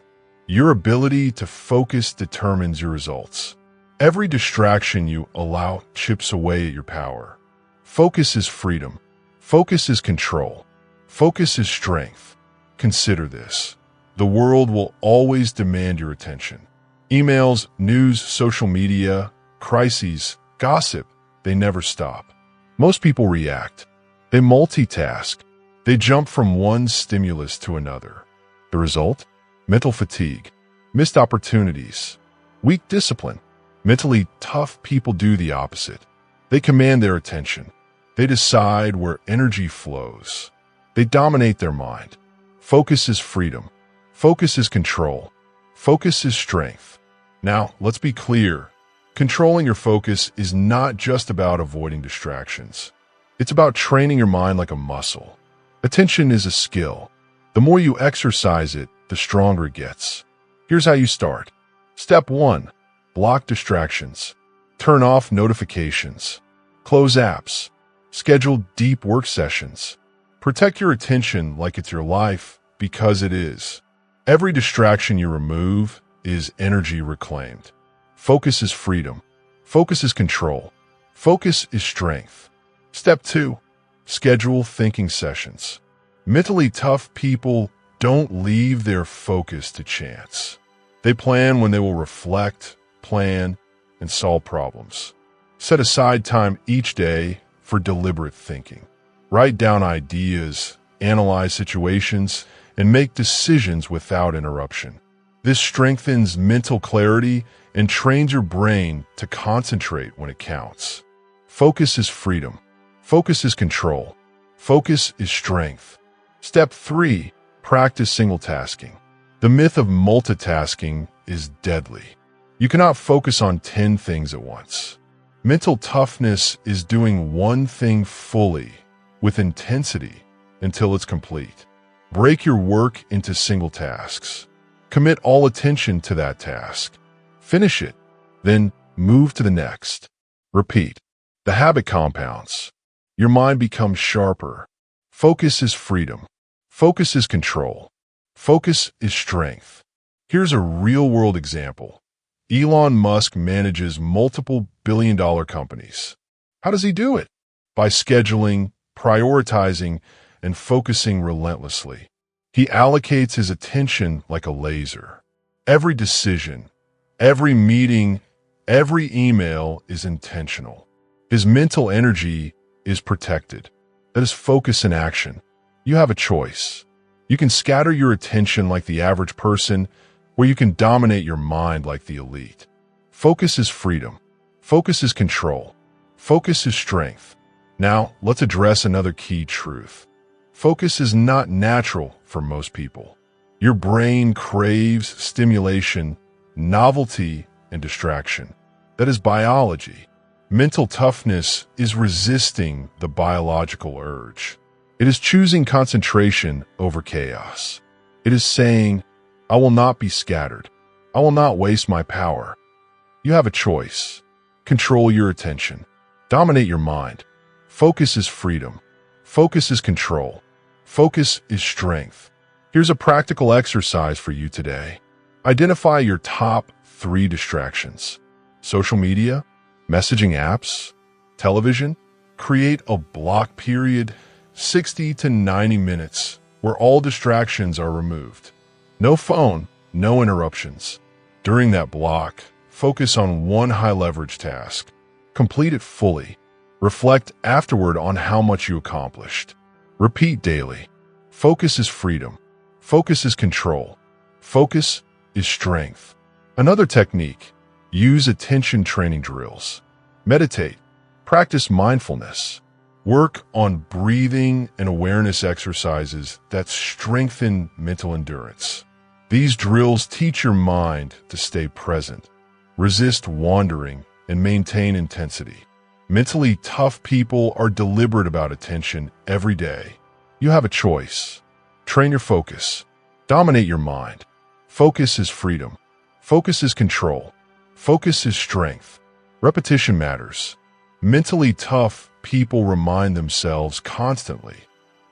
Your ability to focus determines your results. Every distraction you allow chips away at your power. Focus is freedom. Focus is control. Focus is strength. Consider this. The world will always demand your attention. Emails, news, social media, crises, gossip, they never stop. Most people react. They multitask. They jump from one stimulus to another. The result? Mental fatigue, missed opportunities, weak discipline. Mentally tough people do the opposite. They command their attention. They decide where energy flows. They dominate their mind. Focus is freedom. Focus is control. Focus is strength. Now, let's be clear. Controlling your focus is not just about avoiding distractions. It's about training your mind like a muscle. Attention is a skill. The more you exercise it, the stronger it gets. Here's how you start. Step 1. Block distractions. Turn off notifications. Close apps. Schedule deep work sessions. Protect your attention like it's your life, because it is. Every distraction you remove is energy reclaimed. Focus is freedom. Focus is control. Focus is strength. Step 2. Schedule thinking sessions. Mentally tough people don't leave their focus to chance. They plan when they will reflect, plan, and solve problems. Set aside time each day for deliberate thinking. Write down ideas, analyze situations, and make decisions without interruption. This strengthens mental clarity and trains your brain to concentrate when it counts. Focus is freedom. Focus is control. Focus is strength. Step 3. Practice single tasking. The myth of multitasking is deadly. You cannot focus on 10 things at once. Mental toughness is doing one thing fully, with intensity, until it's complete. Break your work into single tasks. Commit all attention to that task. Finish it, then move to the next. Repeat. The habit compounds. Your mind becomes sharper. Focus is freedom. Focus is control. Focus is strength. Here's a real-world example. Elon Musk manages multiple billion-dollar companies. How does he do it? By scheduling, prioritizing, and focusing relentlessly. He allocates his attention like a laser. Every decision, every meeting, every email is intentional. His mental energy is protected. That is focus in action. You have a choice. You can scatter your attention like the average person, or you can dominate your mind like the elite. Focus is freedom. Focus is control. Focus is strength. Now, let's address another key truth. Focus is not natural for most people. Your brain craves stimulation, novelty, and distraction. That is biology. Mental toughness is resisting the biological urge. It is choosing concentration over chaos. It is saying, I will not be scattered. I will not waste my power. You have a choice. Control your attention. Dominate your mind. Focus is freedom. Focus is control. Focus is strength. Here's a practical exercise for you today. Identify your top 3 distractions. Social media, messaging apps, television. Create a block period, 60 to 90 minutes, where all distractions are removed. No phone, no interruptions. During that block, focus on one high-leverage task. Complete it fully. Reflect afterward on how much you accomplished. Repeat daily. Focus is freedom. Focus is control. Focus is strength. Another technique, use attention training drills. Meditate. Practice mindfulness. Work on breathing and awareness exercises that strengthen mental endurance. These drills teach your mind to stay present, resist wandering, and maintain intensity. Mentally tough people are deliberate about attention every day. You have a choice. Train your focus. Dominate your mind. Focus is freedom. Focus is control. Focus is strength. Repetition matters. Mentally tough people remind themselves constantly,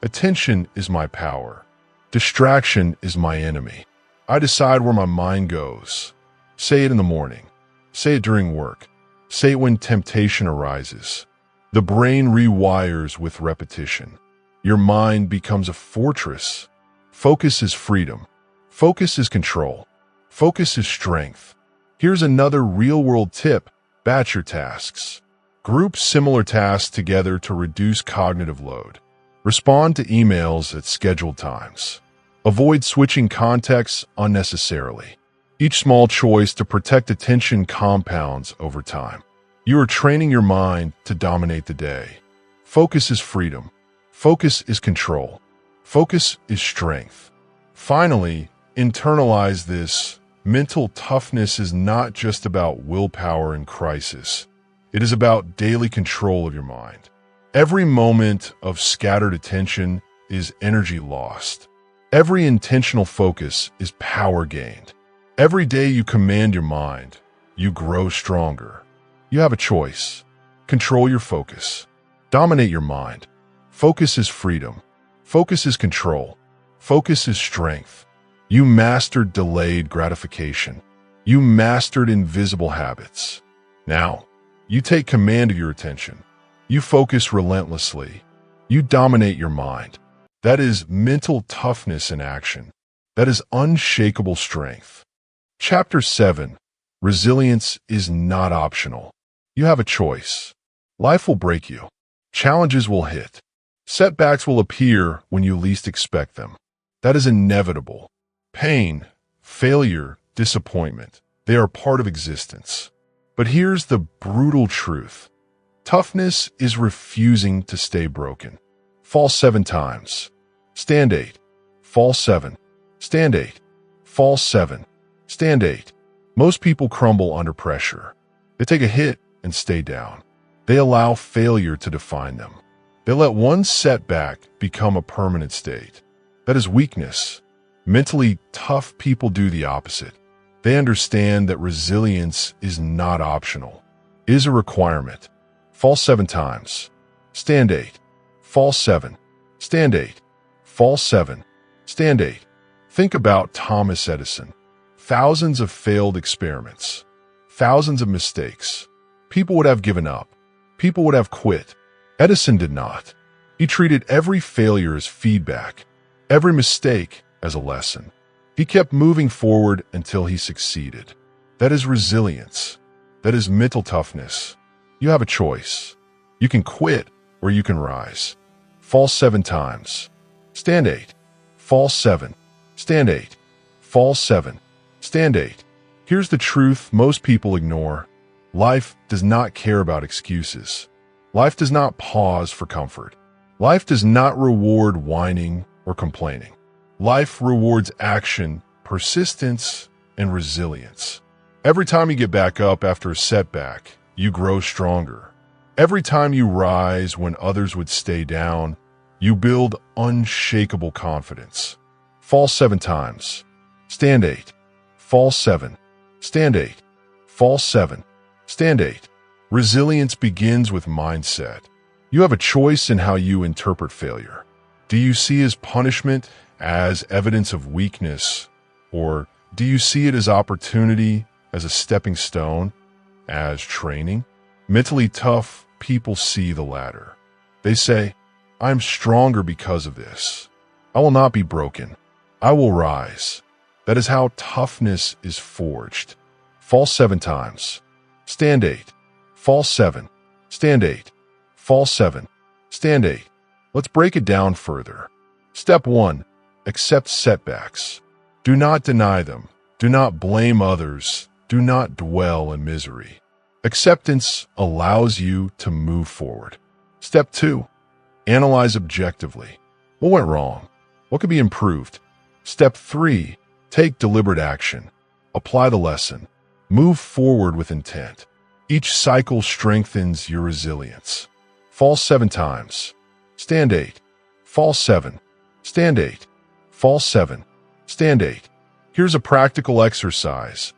attention is my power. Distraction is my enemy. I decide where my mind goes. Say it in the morning. Say it during work. Say it when temptation arises. The brain rewires with repetition. Your mind becomes a fortress. Focus is freedom. Focus is control. Focus is strength. Here's another real-world tip. Batch your tasks. Group similar tasks together to reduce cognitive load. Respond to emails at scheduled times. Avoid switching contexts unnecessarily. Each small choice to protect attention compounds over time. You are training your mind to dominate the day. Focus is freedom. Focus is control. Focus is strength. Finally, internalize this. Mental toughness is not just about willpower in crisis. It is about daily control of your mind. Every moment of scattered attention is energy lost. Every intentional focus is power gained. Every day you command your mind, you grow stronger. You have a choice. Control your focus. Dominate your mind. Focus is freedom. Focus is control. Focus is strength. You mastered delayed gratification. You mastered invisible habits. Now, you take command of your attention. You focus relentlessly. You dominate your mind. That is mental toughness in action. That is unshakable strength. Chapter 7. Resilience is not optional. You have a choice. Life will break you. Challenges will hit. Setbacks will appear when you least expect them. That is inevitable. Pain, failure, disappointment, they are part of existence. But here's the brutal truth. Toughness is refusing to stay broken. Fall 7 times. Stand 8. Fall 7. Stand 8. Fall 7. Stand 8. Most people crumble under pressure. They take a hit and stay down. They allow failure to define them. They let one setback become a permanent state. That is weakness. Mentally tough people do the opposite. They understand that resilience is not optional. It is a requirement. Fall 7 times. Stand 8. Fall 7. Stand 8. Fall 7. Stand 8. Think about Thomas Edison. Thousands of failed experiments. Thousands of mistakes. People would have given up. People would have quit. Edison did not. He treated every failure as feedback, every mistake as a lesson. He kept moving forward until he succeeded. That is resilience. That is mental toughness. You have a choice. You can quit or you can rise. Fall 7 times. Stand 8. Fall 7. Stand 8. Fall 7. Stand 8. Here's the truth most people ignore. Life does not care about excuses. Life does not pause for comfort. Life does not reward whining or complaining. Life rewards action, persistence, and resilience. Every time you get back up after a setback, you grow stronger. Every time you rise when others would stay down, you build unshakable confidence. Fall 7 times. Stand 8. Fall 7. Stand 8. Fall 7. Stand 8. Resilience begins with mindset. You have a choice in how you interpret failure. Do you see as punishment, as evidence of weakness, or do you see it as opportunity, as a stepping stone, as training? Mentally tough people see the latter. They say, I'm stronger because of this. I will not be broken. I will rise. That is how toughness is forged. Fall 7 times. Stand 8. Fall 7. Stand 8. Fall 7. Stand 8. Let's break it down further. Step 1. Accept setbacks. Do not deny them. Do not blame others. Do not dwell in misery. Acceptance allows you to move forward. Step 2. Analyze objectively. What went wrong? What could be improved? Step 3. Take deliberate action. Apply the lesson. Move forward with intent. Each cycle strengthens your resilience. Fall 7 times. Stand 8. Fall 7. Stand 8. Fall 7. Stand 8. Here's a practical exercise.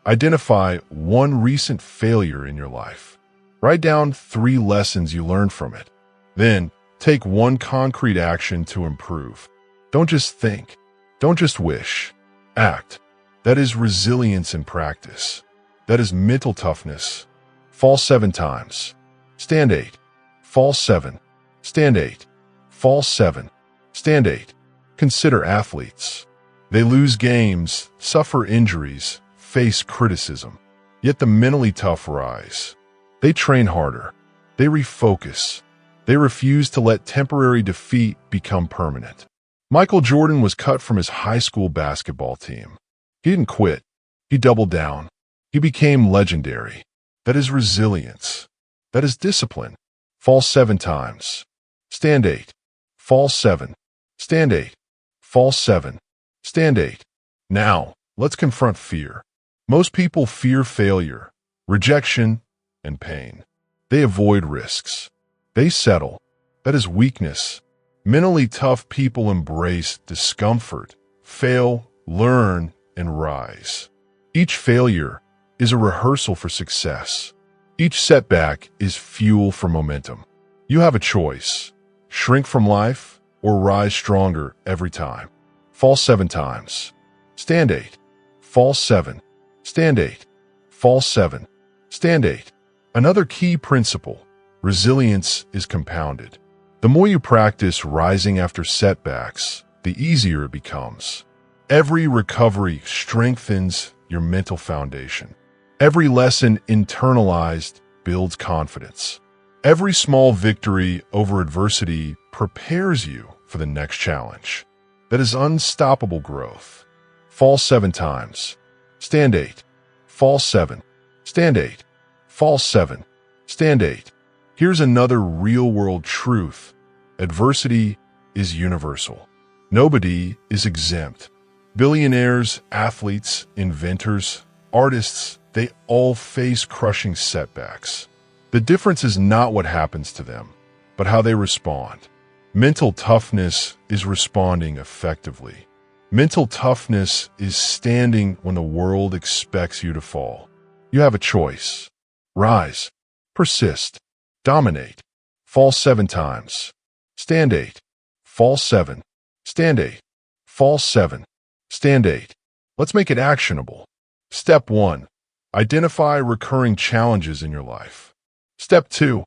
Identify one recent failure in your life. Write down 3 lessons you learned from it. Then, take one concrete action to improve. Don't just think. Don't just wish. Act. That is resilience in practice. That is mental toughness. Fall 7 times. Stand 8. Fall 7. Stand 8. Fall 7. Stand 8. Consider athletes. They lose games, suffer injuries, face criticism. Yet the mentally tough rise. They train harder. They refocus. They refuse to let temporary defeat become permanent. Michael Jordan was cut from his high school basketball team. He didn't quit. He doubled down. He became legendary. That is resilience. That is discipline. Fall 7 times. Stand 8. Fall 7. Stand 8. Fall 7. Stand 8. Now, let's confront fear. Most people fear failure, rejection, and pain. They avoid risks. They settle. That is weakness. Mentally tough people embrace discomfort, fail, learn, and rise. Each failure is a rehearsal for success. Each setback is fuel for momentum. You have a choice. Shrink from life or rise stronger every time. Fall 7 times. Stand 8. Fall 7. Stand 8. Fall 7. Stand 8. Another key principle. Resilience is compounded. The more you practice rising after setbacks, the easier it becomes. Every recovery strengthens your mental foundation. Every lesson internalized builds confidence. Every small victory over adversity prepares you for the next challenge. That is unstoppable growth. Fall 7 times. Stand 8. Fall 7. Stand 8. Fall 7. Stand 8. Here's another real-world truth. Adversity is universal. Nobody is exempt. Billionaires, athletes, inventors, artists, they all face crushing setbacks. The difference is not what happens to them, but how they respond. Mental toughness is responding effectively. Mental toughness is standing when the world expects you to fall. You have a choice. Rise, persist, dominate. Fall 7 times. Stand 8. Fall 7. Stand 8. Fall 7. Stand 8. Let's make it actionable. Step 1. Identify recurring challenges in your life. Step 2.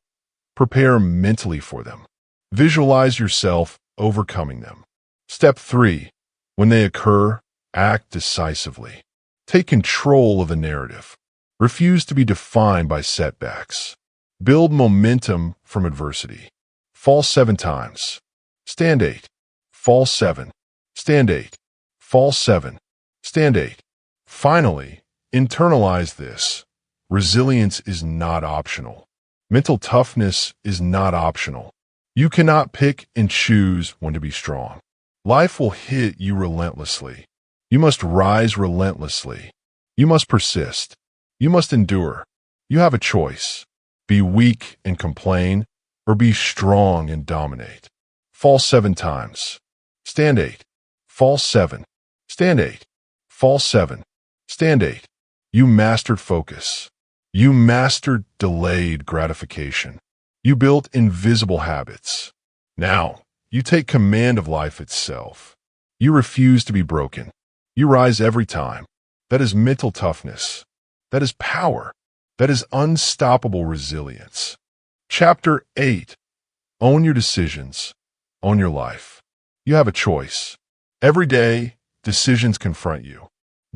Prepare mentally for them. Visualize yourself overcoming them. Step 3. When they occur, act decisively. Take control of the narrative. Refuse to be defined by setbacks. Build momentum from adversity. Fall 7 times. Stand 8. Fall 7. Stand 8. Fall 7. Stand 8. Finally, internalize this. Resilience is not optional. Mental toughness is not optional. You cannot pick and choose when to be strong. Life will hit you relentlessly. You must rise relentlessly. You must persist. You must endure. You have a choice. Be weak and complain, or be strong and dominate. Fall 7 times. Stand 8. Fall 7. Stand 8. Fall 7. Stand 8. You mastered focus. You mastered delayed gratification. You built invisible habits. Now, you take command of life itself. You refuse to be broken. You rise every time. That is mental toughness. That is power. That is unstoppable resilience. Chapter 8. Own your decisions. Own your life. You have a choice. Every day, decisions confront you.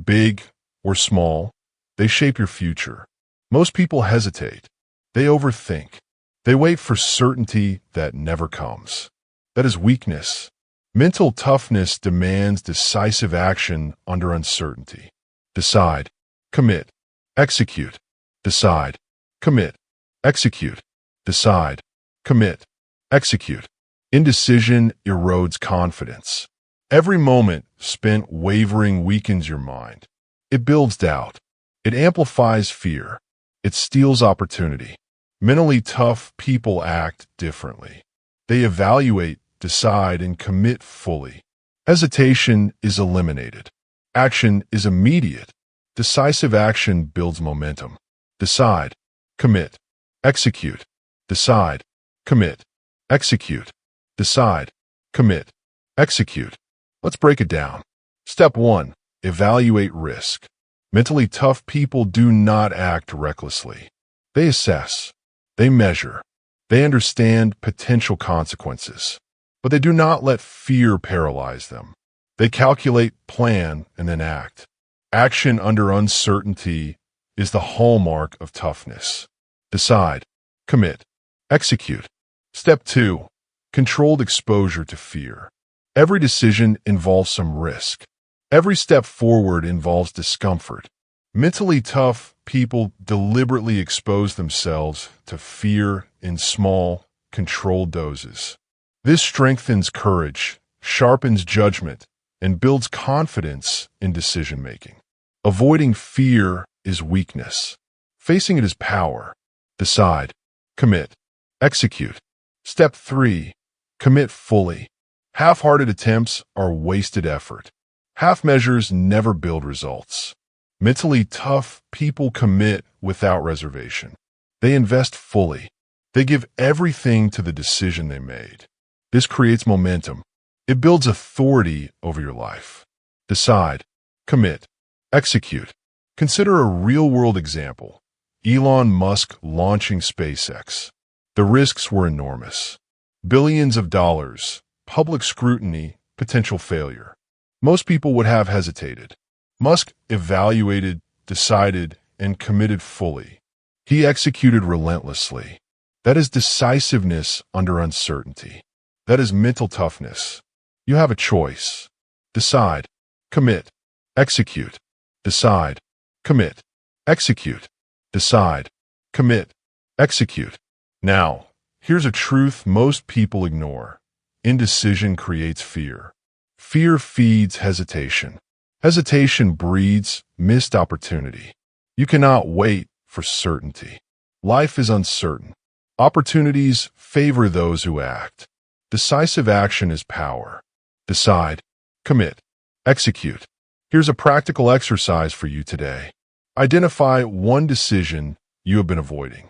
Big or small, they shape your future. Most people hesitate. They overthink. They wait for certainty that never comes. That is weakness. Mental toughness demands decisive action under uncertainty. Decide, commit, execute. Decide, commit, execute. Decide, commit, execute. Indecision erodes confidence. Every moment spent wavering weakens your mind. It builds doubt. It amplifies fear. It steals opportunity. Mentally tough people act differently. They evaluate, decide, and commit fully. Hesitation is eliminated. Action is immediate. Decisive action builds momentum. Decide, commit, execute. Decide, commit, execute. Decide, commit, execute. Let's break it down. Step 1. Evaluate risk. Mentally tough people do not act recklessly. They assess. They measure. They understand potential consequences. But they do not let fear paralyze them. They calculate, plan, and then act. Action under uncertainty is the hallmark of toughness. Decide, commit, execute. Step 2. Controlled exposure to fear. Every decision involves some risk. Every step forward involves discomfort. Mentally tough people deliberately expose themselves to fear in small, controlled doses. This strengthens courage, sharpens judgment, and builds confidence in decision-making. Avoiding fear is weakness. Facing it is power. Decide, commit, execute. Step 3. Commit fully. Half-hearted attempts are wasted effort. Half measures never build results. Mentally tough people commit without reservation. They invest fully. They give everything to the decision they made. This creates momentum. It builds authority over your life. Decide, commit, execute. Consider a real-world example. Elon Musk launching SpaceX. The risks were enormous. Billions of dollars, public scrutiny, potential failure. Most people would have hesitated. Musk evaluated, decided, and committed fully. He executed relentlessly. That is decisiveness under uncertainty. That is mental toughness. You have a choice. decide, commit, execute, decide, commit, execute, decide, commit, execute. Now, here's a truth most people ignore. Indecision creates fear. Fear feeds hesitation. Hesitation breeds missed opportunity. You cannot wait for certainty. Life is uncertain. Opportunities favor those who act. Decisive action is power. Decide, commit, execute. Here's a practical exercise for you today. Identify one decision you have been avoiding.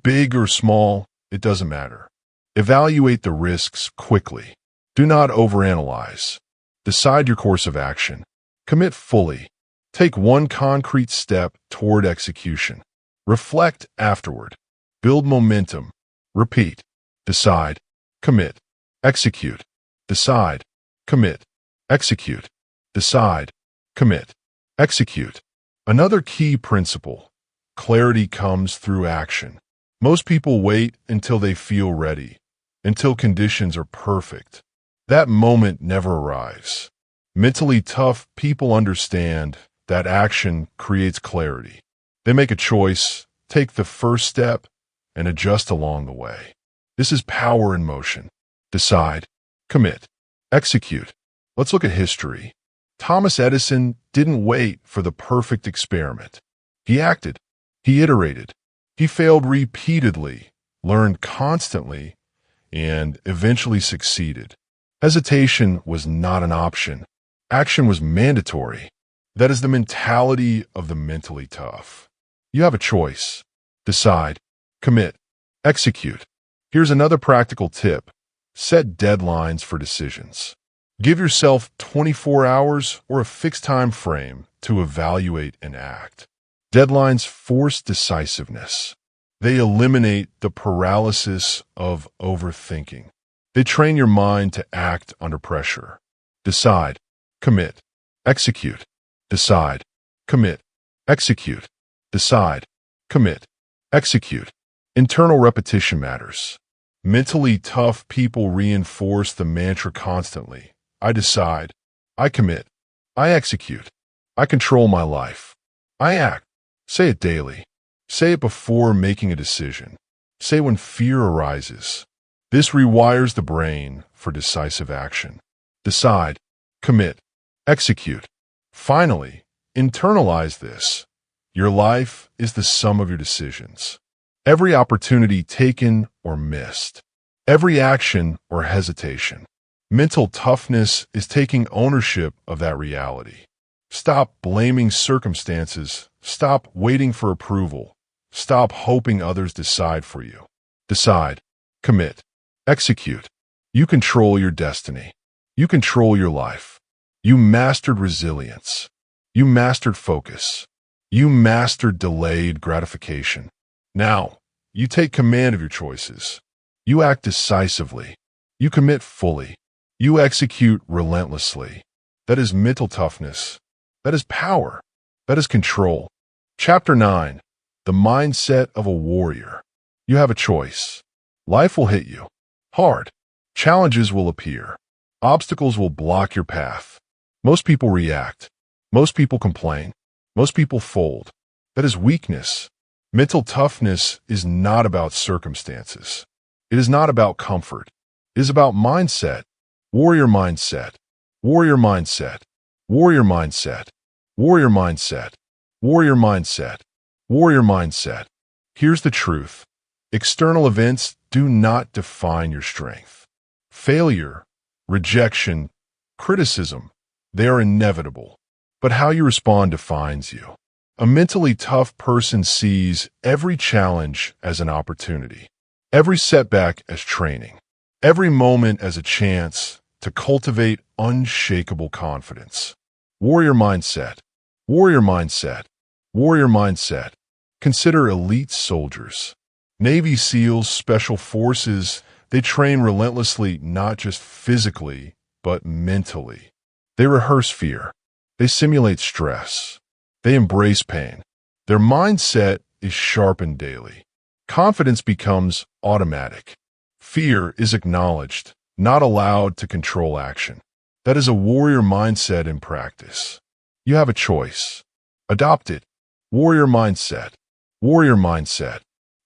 Big or small, it doesn't matter. Evaluate the risks quickly. Do not overanalyze. Decide your course of action. Commit fully. Take one concrete step toward execution. Reflect afterward. Build momentum. Repeat. Decide. Commit. Execute. Decide. Commit. Execute. Decide. Commit. Execute. Another key principle. Clarity comes through action. Most people wait until they feel ready, until conditions are perfect. That moment never arrives. Mentally tough people understand that action creates clarity. They make a choice, take the first step, and adjust along the way. This is power in motion. Decide, commit, execute. Let's look at history. Thomas Edison didn't wait for the perfect experiment. He acted. He iterated. He failed repeatedly, learned constantly, and eventually succeeded. Hesitation was not an option. Action was mandatory. That is the mentality of the mentally tough. You have a choice. Decide, commit, execute. Here's another practical tip. Set deadlines for decisions. Give yourself 24 hours or a fixed time frame to evaluate and act. Deadlines force decisiveness. They eliminate the paralysis of overthinking. They train your mind to act under pressure. Decide, commit, execute. Decide, commit, execute. Decide, commit, execute. Internal repetition matters. Mentally tough people reinforce the mantra constantly. I decide, I commit, I execute, I control my life, I act. Say it daily. Say it before making a decision. Say when fear arises. This rewires the brain for decisive action. Decide, commit, execute. Finally, internalize this. Your life is the sum of your decisions. Every opportunity taken or missed. Every action or hesitation. Mental toughness is taking ownership of that reality. Stop blaming circumstances. Stop waiting for approval. Stop hoping others decide for you. Decide, commit, execute. You control your destiny. You control your life. You mastered resilience. You mastered focus. You mastered delayed gratification. Now, you take command of your choices. You act decisively. You commit fully. You execute relentlessly. That is mental toughness. That is power. That is control. Chapter 9. The Mindset of a Warrior. You have a choice. Life will hit you hard. Challenges will appear. Obstacles will block your path. Most people react. Most people complain. Most people fold. That is weakness. Mental toughness is not about circumstances. It is not about comfort. It is about mindset. Warrior mindset. Warrior mindset. Warrior mindset. Warrior mindset. Warrior mindset. Warrior mindset. Here's the truth. External events do not define your strength. Failure, rejection, criticism, they are inevitable. But how you respond defines you. A mentally tough person sees every challenge as an opportunity, every setback as training, every moment as a chance to cultivate unshakable confidence. Warrior mindset. Warrior mindset. Warrior mindset. Consider elite soldiers. Navy SEALs, Special Forces, they train relentlessly not just physically, but mentally. They rehearse fear. They simulate stress. They embrace pain. Their mindset is sharpened daily. Confidence becomes automatic. Fear is acknowledged, not allowed to control action. That is a warrior mindset in practice. You have a choice. Adopt it. Warrior mindset. Warrior mindset.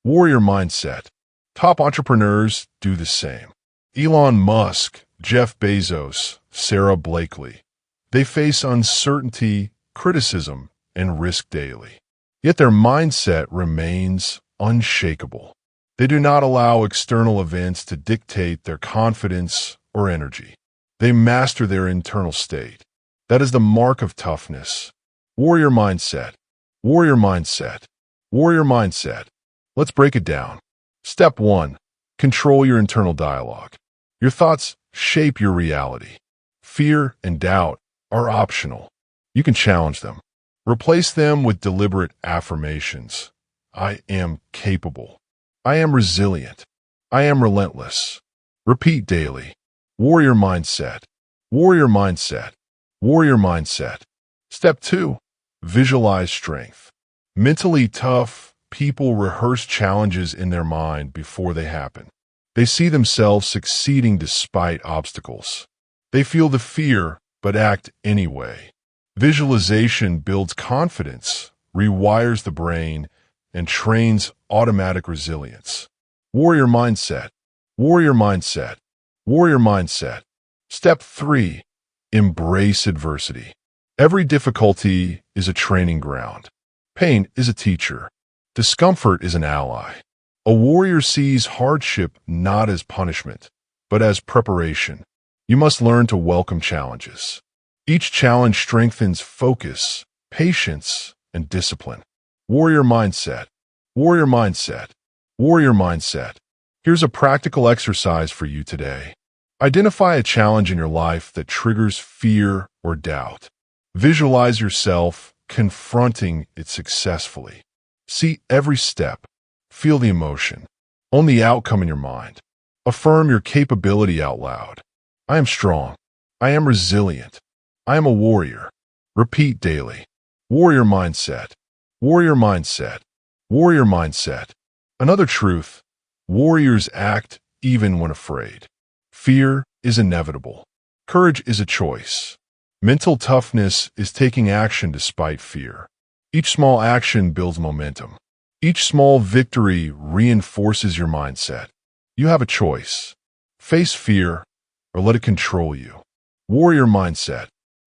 Warrior mindset. Top entrepreneurs do the same. Elon Musk, Jeff Bezos, Sarah Blakely. They face uncertainty, criticism, and risk daily. Yet their mindset remains unshakable. They do not allow external events to dictate their confidence or energy. They master their internal state. That is the mark of toughness. Warrior mindset. Warrior mindset. Warrior mindset. Let's break it down. Step 1. Control your internal dialogue. Your thoughts shape your reality. Fear and doubt are optional. You can challenge them. Replace them with deliberate affirmations. I am capable. I am resilient. I am relentless. Repeat daily. Warrior mindset. Warrior mindset. Warrior mindset. Step 2. Visualize strength. Mentally tough people rehearse challenges in their mind before they happen. They see themselves succeeding despite obstacles. They feel the fear, but act anyway. Visualization builds confidence, rewires the brain, and trains automatic resilience. Warrior mindset. Warrior mindset. Warrior mindset. Step 3. Embrace adversity. Every difficulty is a training ground. Pain is a teacher. Discomfort is an ally. A warrior sees hardship not as punishment, but as preparation. You must learn to welcome challenges. Each challenge strengthens focus, patience, and discipline. Warrior mindset. Warrior mindset. Warrior mindset. Here's a practical exercise for you today. Identify a challenge in your life that triggers fear or doubt. Visualize yourself confronting it successfully. See every step. Feel the emotion. Own the outcome in your mind. Affirm your capability out loud. I am strong. I am resilient. I am a warrior. Repeat daily. Warrior mindset. Warrior mindset. Warrior mindset. Another truth. Warriors act even when afraid. Fear is inevitable. Courage is a choice. Mental toughness is taking action despite fear. Each small action builds momentum. Each small victory reinforces your mindset. You have a choice. Face fear or let it control you. Warrior mindset.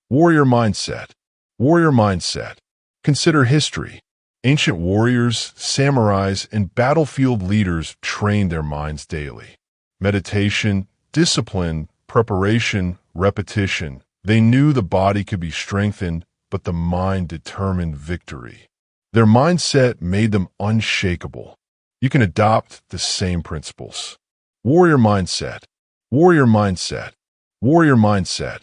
Warrior mindset. Warrior mindset. Consider history. Ancient warriors, samurais, and battlefield leaders trained their minds daily. Meditation, discipline, preparation, repetition. They knew the body could be strengthened, but the mind determined victory. Their mindset made them unshakable. You can adopt the same principles. Warrior mindset. Warrior mindset. Warrior mindset.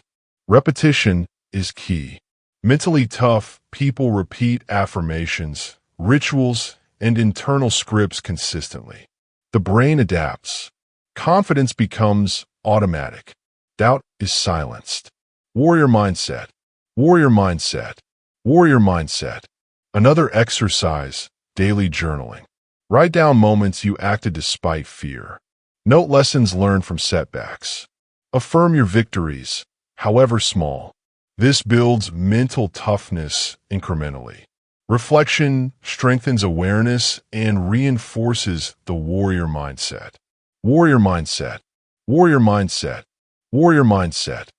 Repetition is key. Mentally tough people repeat affirmations, rituals, and internal scripts consistently. The brain adapts. Confidence becomes automatic. Doubt is silenced. Warrior mindset. Warrior mindset. Warrior mindset. Another exercise, daily journaling. Write down moments you acted despite fear. Note lessons learned from setbacks. Affirm your victories, however small. This builds mental toughness incrementally. Reflection strengthens awareness and reinforces the warrior mindset. Warrior mindset. Warrior mindset. Warrior mindset.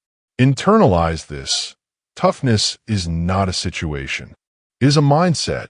Internalize this. Toughness is not a situation. It is a mindset.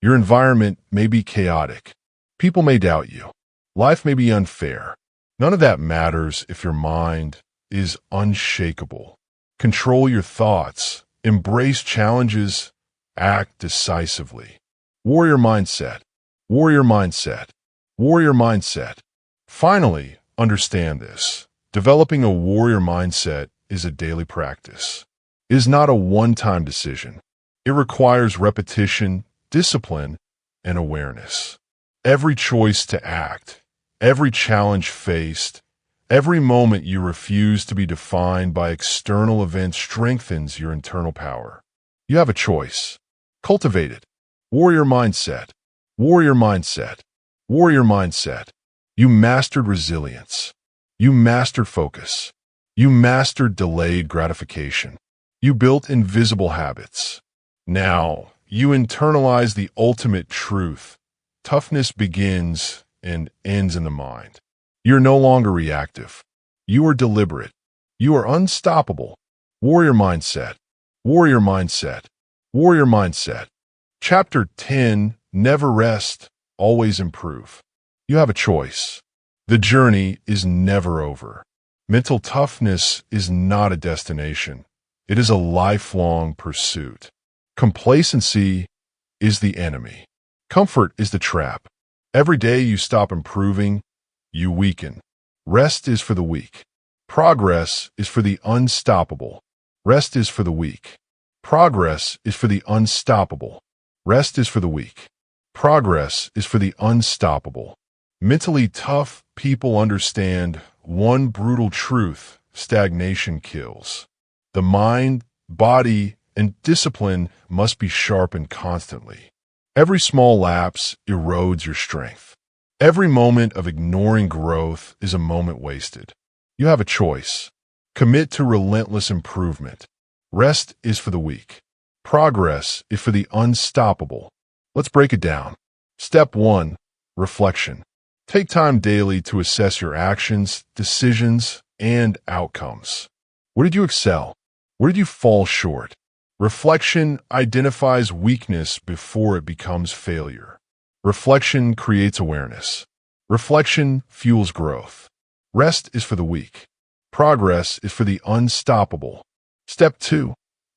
Your environment may be chaotic. People may doubt you. Life may be unfair. None of that matters if your mind is unshakable. Control your thoughts. Embrace challenges. Act decisively. Warrior mindset. Warrior mindset. Warrior mindset. Finally, understand this. Developing a warrior mindset is a daily practice. It is not a one-time decision. It requires repetition, discipline, and awareness. Every choice to act, every challenge faced, every moment you refuse to be defined by external events strengthens your internal power. You have a choice. Cultivate it. Warrior mindset. Warrior mindset. Warrior mindset. You mastered resilience. You mastered focus. You mastered delayed gratification. You built invisible habits. Now, you internalize the ultimate truth. Toughness begins and ends in the mind. You're no longer reactive. You are deliberate. You are unstoppable. Warrior mindset. Warrior mindset. Warrior mindset. Chapter 10, Never Rest, Always Improve. You have a choice. The journey is never over. Mental toughness is not a destination. It is a lifelong pursuit. Complacency is the enemy. Comfort is the trap. Every day you stop improving, you weaken. Rest is for the weak. Progress is for the unstoppable. Rest is for the weak. Progress is for the unstoppable. Rest is for the weak. Progress is for the unstoppable. Mentally tough people understand one brutal truth: stagnation kills. The mind, body, and discipline must be sharpened constantly. Every small lapse erodes your strength. Every moment of ignoring growth is a moment wasted. You have a choice. Commit to relentless improvement. Rest is for the weak. Progress is for the unstoppable. Let's break it down. Step 1. Reflection. Take time daily to assess your actions, decisions, and outcomes. Where did you excel? Where did you fall short? Reflection identifies weakness before it becomes failure. Reflection creates awareness. Reflection fuels growth. Rest is for the weak. Progress is for the unstoppable. Step 2.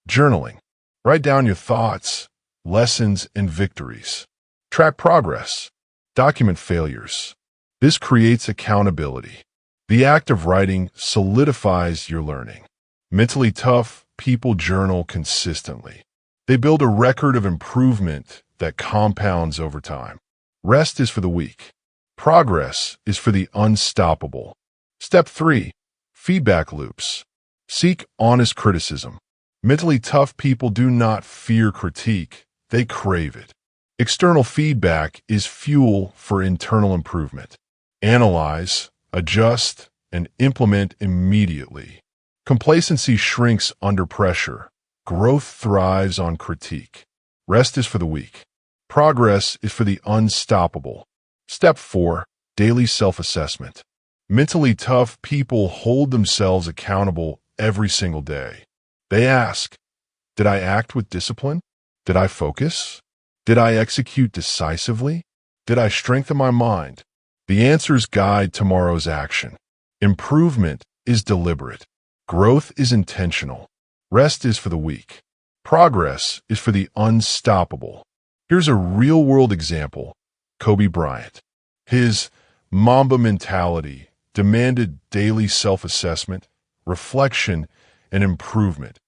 Journaling. Write down your thoughts, lessons, and victories. Track progress. Document failures. This creates accountability. The act of writing solidifies your learning. Mentally tough people journal consistently. They build a record of improvement that compounds over time. Rest is for the weak. Progress is for the unstoppable. Step 3. Feedback loops. Seek honest criticism. Mentally tough people do not fear critique, they crave it. External feedback is fuel for internal improvement. Analyze, adjust, and implement immediately. Complacency shrinks under pressure. Growth thrives on critique. Rest is for the weak. Progress is for the unstoppable. Step 4. Daily self-assessment. Mentally tough people hold themselves accountable every single day. They ask, did I act with discipline? Did I focus? Did I execute decisively? Did I strengthen my mind? The answers guide tomorrow's action. Improvement is deliberate. Growth is intentional. Rest is for the weak. Progress is for the unstoppable. Here's a real-world example: Kobe Bryant. His Mamba mentality demanded daily self-assessment, reflection, and improvement,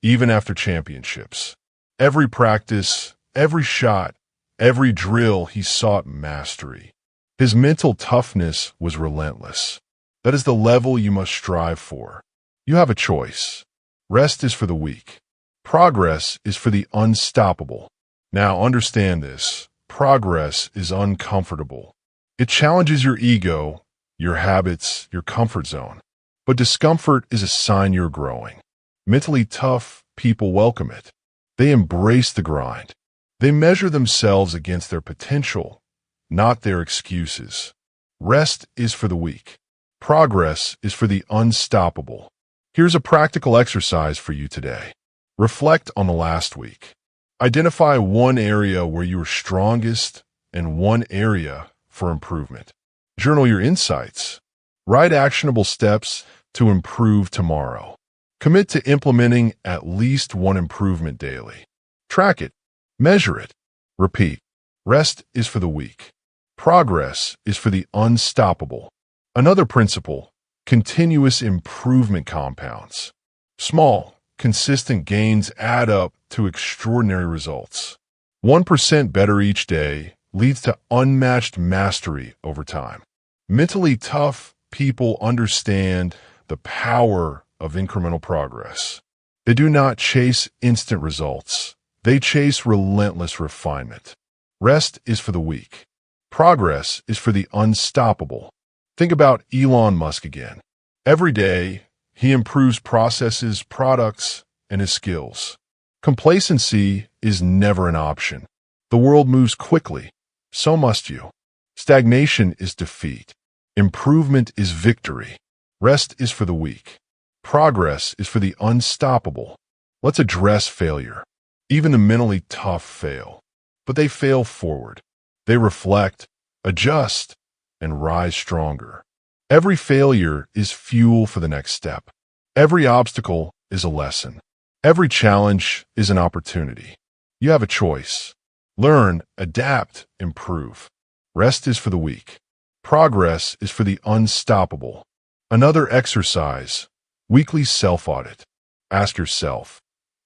even after championships. Every practice, every shot, every drill, he sought mastery. His mental toughness was relentless. That is the level you must strive for. You have a choice. Rest is for the weak. Progress is for the unstoppable. Now understand this. Progress is uncomfortable. It challenges your ego, your habits, your comfort zone. But discomfort is a sign you're growing. Mentally tough people welcome it. They embrace the grind. They measure themselves against their potential, not their excuses. Rest is for the weak. Progress is for the unstoppable. Here's a practical exercise for you today. Reflect on the last week. Identify one area where you were strongest and one area for improvement. Journal your insights. Write actionable steps to improve tomorrow. Commit to implementing at least one improvement daily. Track it. Measure it. Repeat. Rest is for the weak. Progress is for the unstoppable. Another principle: continuous improvement compounds. Small, consistent gains add up to extraordinary results. 1% better each day leads to unmatched mastery over time. Mentally tough people understand the power of incremental progress. They do not chase instant results. They chase relentless refinement. Rest is for the weak. Progress is for the unstoppable. Think about Elon Musk again. Every day, He improves processes, products, and his skills. Complacency is never an option. The world moves quickly. So must you. Stagnation is defeat. Improvement is victory. Rest is for the weak. Progress is for the unstoppable. Let's address failure. Even the mentally tough fail. But they fail forward. They reflect, adjust, and rise stronger. Every failure is fuel for the next step. Every obstacle is a lesson. Every challenge is an opportunity. You have a choice. Learn, adapt, improve. Rest is for the weak. Progress is for the unstoppable. Another exercise, weekly self-audit. Ask yourself,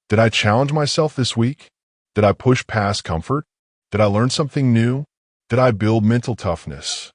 did I challenge myself this week? Did I push past comfort? Did I learn something new? Did I build mental toughness?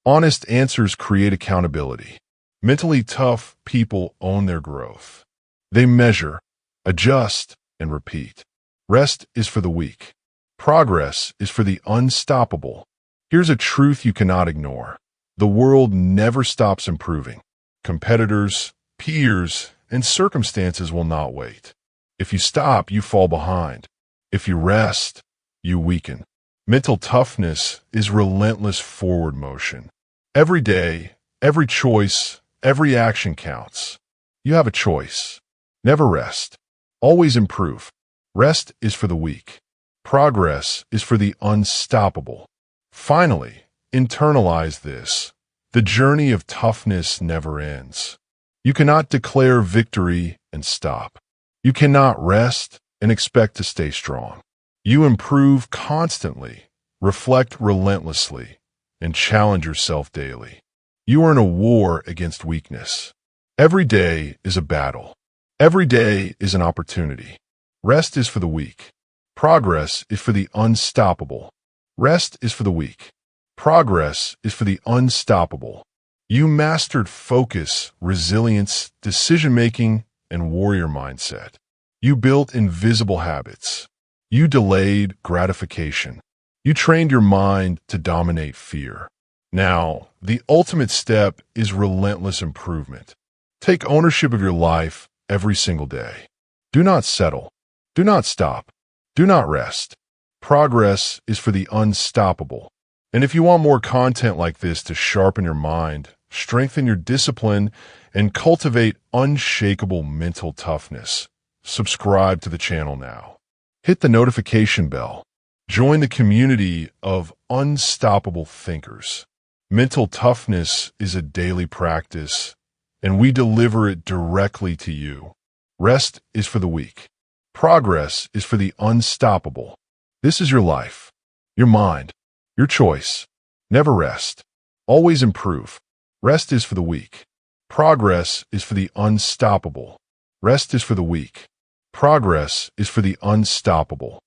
Honest answers create accountability. Mentally tough people own their growth. They measure, adjust, and repeat. Rest is for the weak. Progress is for the unstoppable. Here's a truth you cannot ignore. The world never stops improving. Competitors, peers, and circumstances will not wait. If you stop, you fall behind. If you rest, you weaken. Mental toughness is relentless forward motion. Every day, every choice, every action counts. You have a choice. Never rest. Always improve. Rest is for the weak. Progress is for the unstoppable. Finally, internalize this. The journey of toughness never ends. You cannot declare victory and stop. You cannot rest and expect to stay strong. You improve constantly, reflect relentlessly, and challenge yourself daily. You are in a war against weakness. Every day is a battle. Every day is an opportunity. Rest is for the weak. Progress is for the unstoppable. Rest is for the weak. Progress is for the unstoppable. You mastered focus, resilience, decision-making, and warrior mindset. You built invisible habits. You delayed gratification. You trained your mind to dominate fear. Now, the ultimate step is relentless improvement. Take ownership of your life every single day. Do not settle. Do not stop. Do not rest. Progress is for the unstoppable. And if you want more content like this to sharpen your mind, strengthen your discipline, and cultivate unshakable mental toughness, subscribe to the channel now. Hit the notification bell. Join the community of unstoppable thinkers. Mental toughness is a daily practice, and we deliver it directly to you. Rest is for the weak. Progress is for the unstoppable. This is your life, your mind, your choice. Never rest. Always improve. Rest is for the weak. Progress is for the unstoppable. Rest is for the weak. Progress is for the unstoppable.